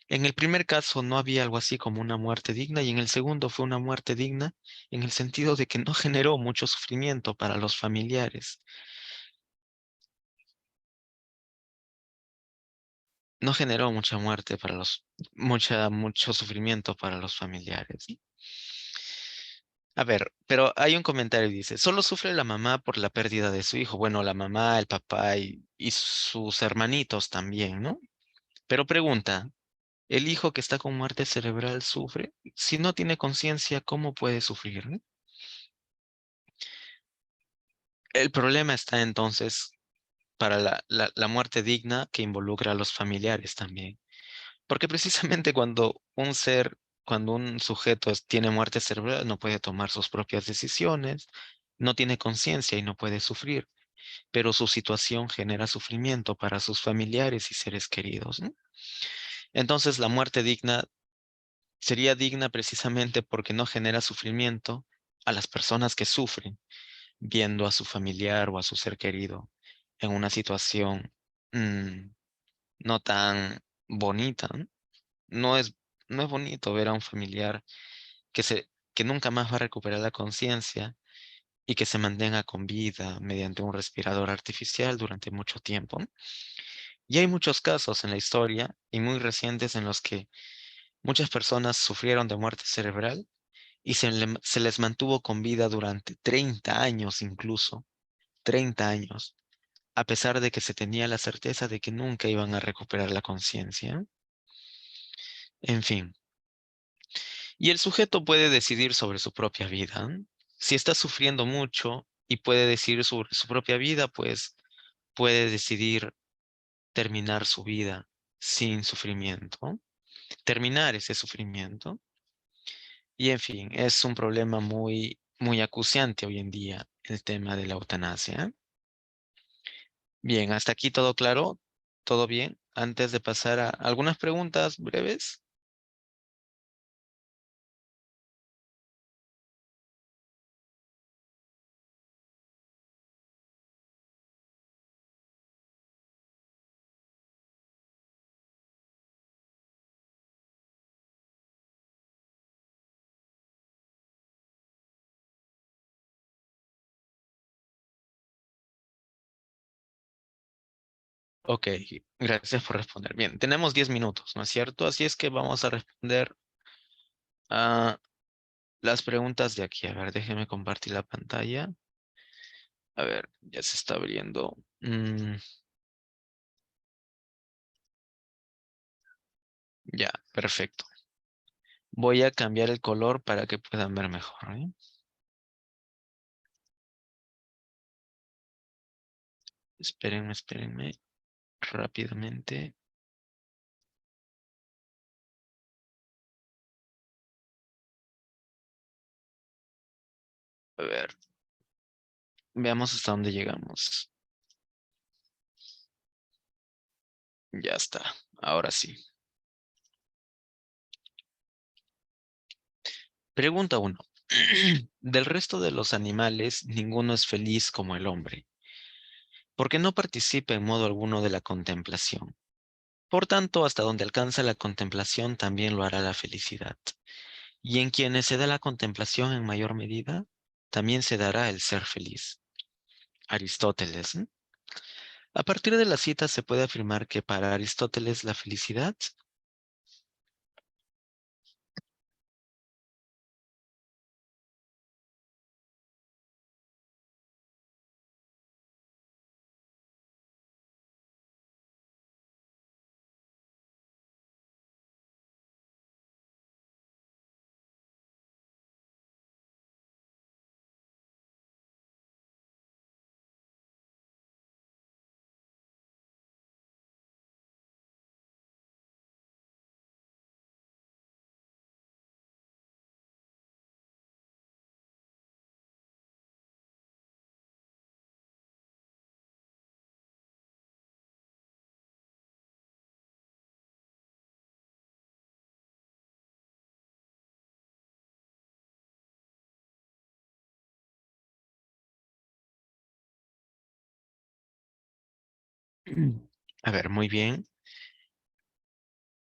En el primer caso no había algo así como una muerte digna y en el segundo fue una muerte digna en el sentido de que no generó mucho sufrimiento para los familiares. No generó mucha muerte para mucho sufrimiento para los familiares. A ver, pero hay un comentario que dice, solo sufre la mamá por la pérdida de su hijo. Bueno, la mamá, el papá y sus hermanitos también, ¿no? Pero pregunta, ¿el hijo que está con muerte cerebral sufre? Si no tiene conciencia, ¿cómo puede sufrir? ¿No? El problema está entonces para la muerte digna que involucra a los familiares también. Porque precisamente cuando un sujeto tiene muerte cerebral, no puede tomar sus propias decisiones, no tiene conciencia y no puede sufrir, pero su situación genera sufrimiento para sus familiares y seres queridos, ¿no? Entonces, la muerte digna sería digna precisamente porque no genera sufrimiento a las personas que sufren, viendo a su familiar o a su ser querido en una situación mm, no tan bonita, ¿no? No es, no es bonito ver a un familiar que nunca más va a recuperar la conciencia y que se mantenga con vida mediante un respirador artificial durante mucho tiempo, ¿no? Y hay muchos casos en la historia y muy recientes en los que muchas personas sufrieron de muerte cerebral y se les mantuvo con vida durante 30 años incluso, 30 años, a pesar de que se tenía la certeza de que nunca iban a recuperar la conciencia. En fin. Y el sujeto puede decidir sobre su propia vida, ¿no? Si está sufriendo mucho y puede decidir sobre su propia vida, pues puede decidir terminar su vida sin sufrimiento, terminar ese sufrimiento. Y en fin, es un problema muy acuciante hoy en día el tema de la eutanasia. Bien, hasta aquí todo claro, todo bien. Antes de pasar a algunas preguntas breves. Ok, gracias por responder. Bien, tenemos 10 minutos, ¿no es cierto? Así es que vamos a responder a las preguntas de aquí. A ver, déjeme compartir la pantalla. A ver, ya se está abriendo. Ya, perfecto. Voy a cambiar el color para que puedan ver mejor, ¿eh? Espérenme, espérenme rápidamente. A ver, veamos hasta dónde llegamos. Ya está, ahora sí. Pregunta uno. Del resto de los animales, ninguno es feliz como el hombre, porque no participa en modo alguno de la contemplación. Por tanto, hasta donde alcanza la contemplación, también lo hará la felicidad. Y en quienes se da la contemplación en mayor medida, también se dará el ser feliz. Aristóteles. ¿Eh? A partir de la cita se puede afirmar que para Aristóteles la felicidad. A ver, muy bien.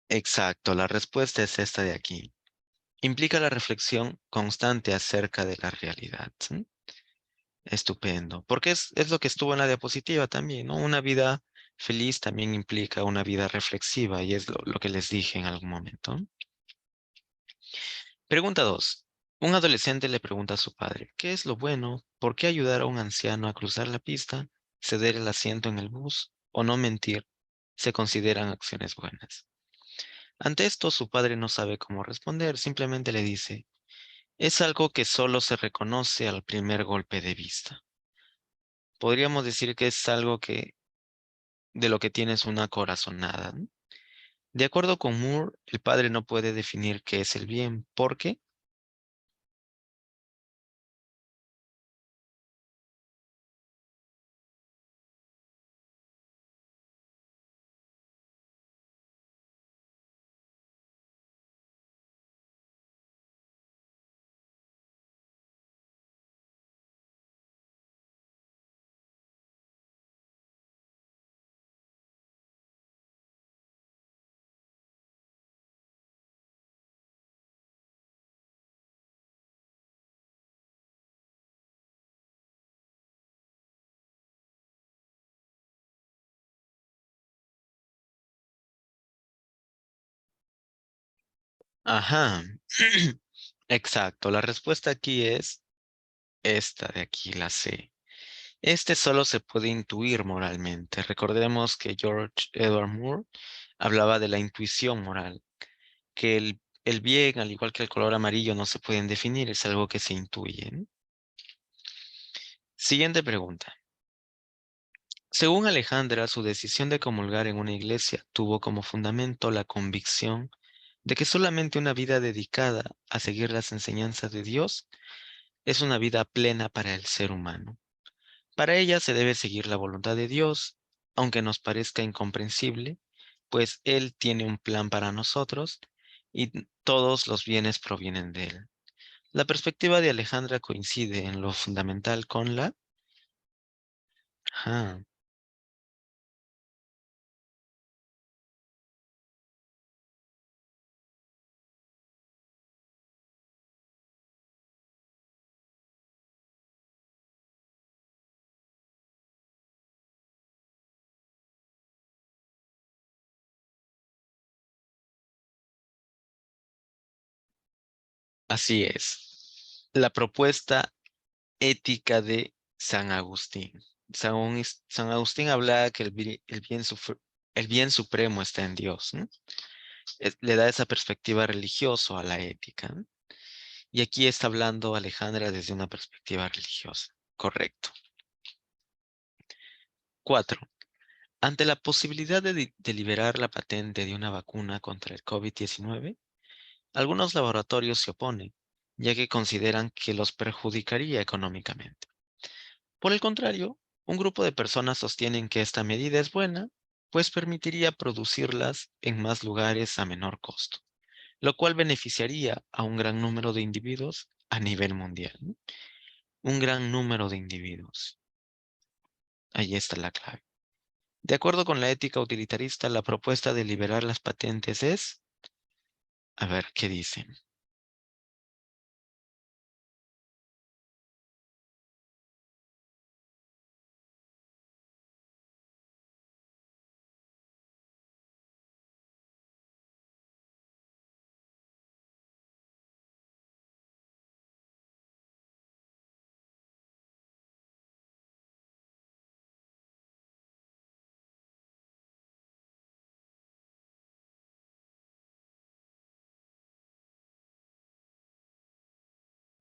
Exacto, la respuesta es esta de aquí. Implica la reflexión constante acerca de la realidad. ¿Sí? Estupendo, porque es lo que estuvo en la diapositiva también, ¿no? Una vida feliz también implica una vida reflexiva y es lo que les dije en algún momento. Pregunta 2. Un adolescente le pregunta a su padre, ¿qué es lo bueno? ¿Por qué ayudar a un anciano a cruzar la pista, ceder el asiento en el bus o no mentir se consideran acciones buenas? Ante esto, su padre no sabe cómo responder, simplemente le dice, es algo que solo se reconoce al primer golpe de vista. Podríamos decir que es algo que de lo que tienes una corazonada, ¿no? De acuerdo con Moore, el padre no puede definir qué es el bien, porque, ajá, exacto, la respuesta aquí es esta de aquí, la C. Este solo se puede intuir moralmente. Recordemos que George Edward Moore hablaba de la intuición moral, que el bien, al igual que el color amarillo, no se pueden definir, es algo que se intuye, ¿no? Siguiente pregunta. Según Alejandra, su decisión de comulgar en una iglesia tuvo como fundamento la convicción de que solamente una vida dedicada a seguir las enseñanzas de Dios es una vida plena para el ser humano. Para ella se debe seguir la voluntad de Dios, aunque nos parezca incomprensible, pues Él tiene un plan para nosotros y todos los bienes provienen de Él. La perspectiva de Alejandra coincide en lo fundamental con la... Ajá, así es. La propuesta ética de San Agustín. San Agustín hablaba que el bien supremo está en Dios, ¿no? Le da esa perspectiva religiosa a la ética, ¿no? Y aquí está hablando Alejandra desde una perspectiva religiosa. Correcto. 4. Ante la posibilidad de liberar la patente de una vacuna contra el COVID-19, algunos laboratorios se oponen, ya que consideran que los perjudicaría económicamente. Por el contrario, un grupo de personas sostienen que esta medida es buena, pues permitiría producirlas en más lugares a menor costo, lo cual beneficiaría a un gran número de individuos a nivel mundial, ¿no? Un gran número de individuos. Ahí está la clave. De acuerdo con la ética utilitarista, la propuesta de liberar las patentes es, a ver, ¿qué dicen?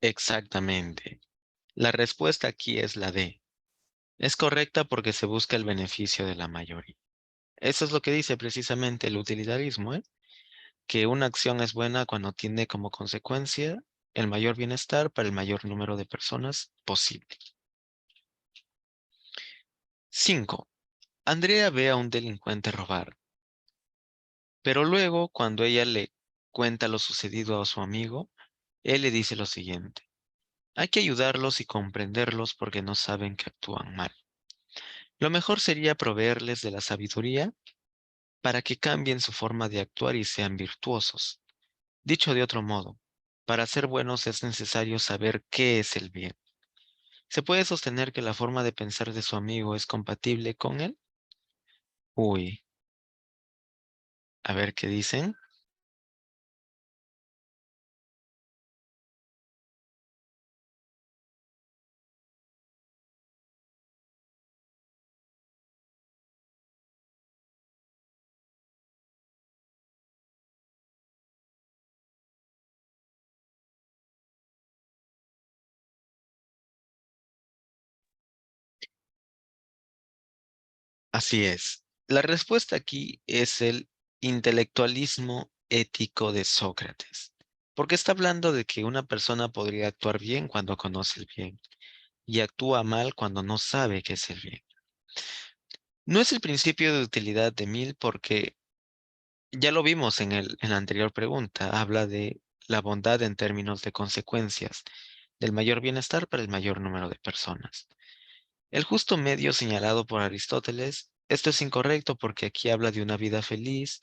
Exactamente. La respuesta aquí es la D. Es correcta porque se busca el beneficio de la mayoría. Eso es lo que dice precisamente el utilitarismo, ¿eh? Que una acción es buena cuando tiene como consecuencia el mayor bienestar para el mayor número de personas posible. 5. Andrea ve a un delincuente robar, pero luego, cuando ella le cuenta lo sucedido a su amigo, él le dice lo siguiente: hay que ayudarlos y comprenderlos porque no saben que actúan mal. Lo mejor sería proveerles de la sabiduría para que cambien su forma de actuar y sean virtuosos. Dicho de otro modo, para ser buenos es necesario saber qué es el bien. ¿Se puede sostener que la forma de pensar de su amigo es compatible con él? Uy, a ver qué dicen. Así es. La respuesta aquí es el intelectualismo ético de Sócrates, porque está hablando de que una persona podría actuar bien cuando conoce el bien y actúa mal cuando no sabe qué es el bien. No es el principio de utilidad de Mill porque ya lo vimos en la anterior pregunta. Habla de la bondad en términos de consecuencias, del mayor bienestar para el mayor número de personas. El justo medio señalado por Aristóteles, esto es incorrecto porque aquí habla de una vida feliz,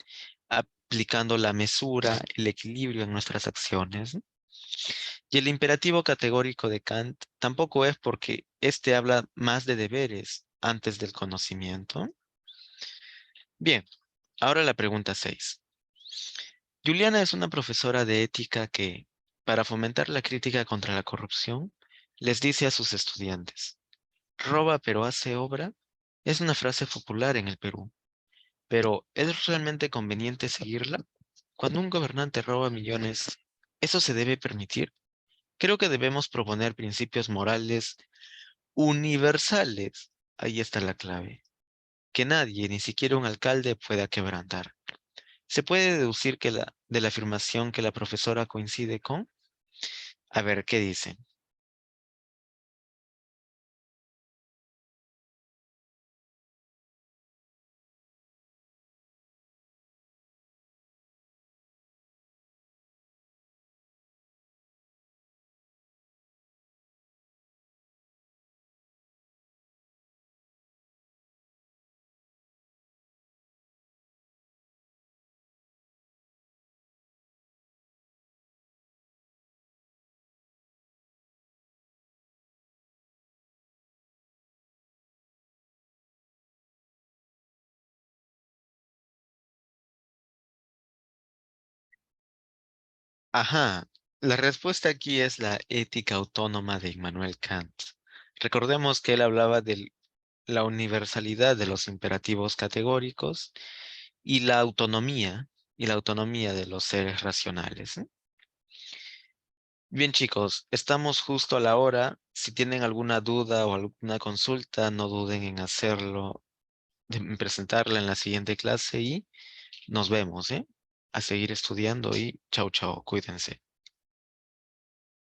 aplicando la mesura, el equilibrio en nuestras acciones. Y el imperativo categórico de Kant tampoco es porque este habla más de deberes antes del conocimiento. Bien, ahora la pregunta 6. Juliana es una profesora de ética que, para fomentar la crítica contra la corrupción, les dice a sus estudiantes: roba pero hace obra es una frase popular en el Perú, pero ¿es realmente conveniente seguirla? Cuando un gobernante roba millones, ¿eso se debe permitir? Creo que debemos proponer principios morales universales. Ahí está la clave, que nadie, ni siquiera un alcalde, pueda quebrantar. ¿Se puede deducir que de la afirmación que la profesora coincide con? A ver, ¿qué dice? Ajá, la respuesta aquí es la ética autónoma de Immanuel Kant. Recordemos que él hablaba de la universalidad de los imperativos categóricos y la autonomía de los seres racionales, ¿eh? Bien, chicos, estamos justo a la hora. Si tienen alguna duda o alguna consulta, no duden en hacerlo, en presentarla en la siguiente clase y nos vemos, ¿eh? A seguir estudiando y chao, chao, cuídense.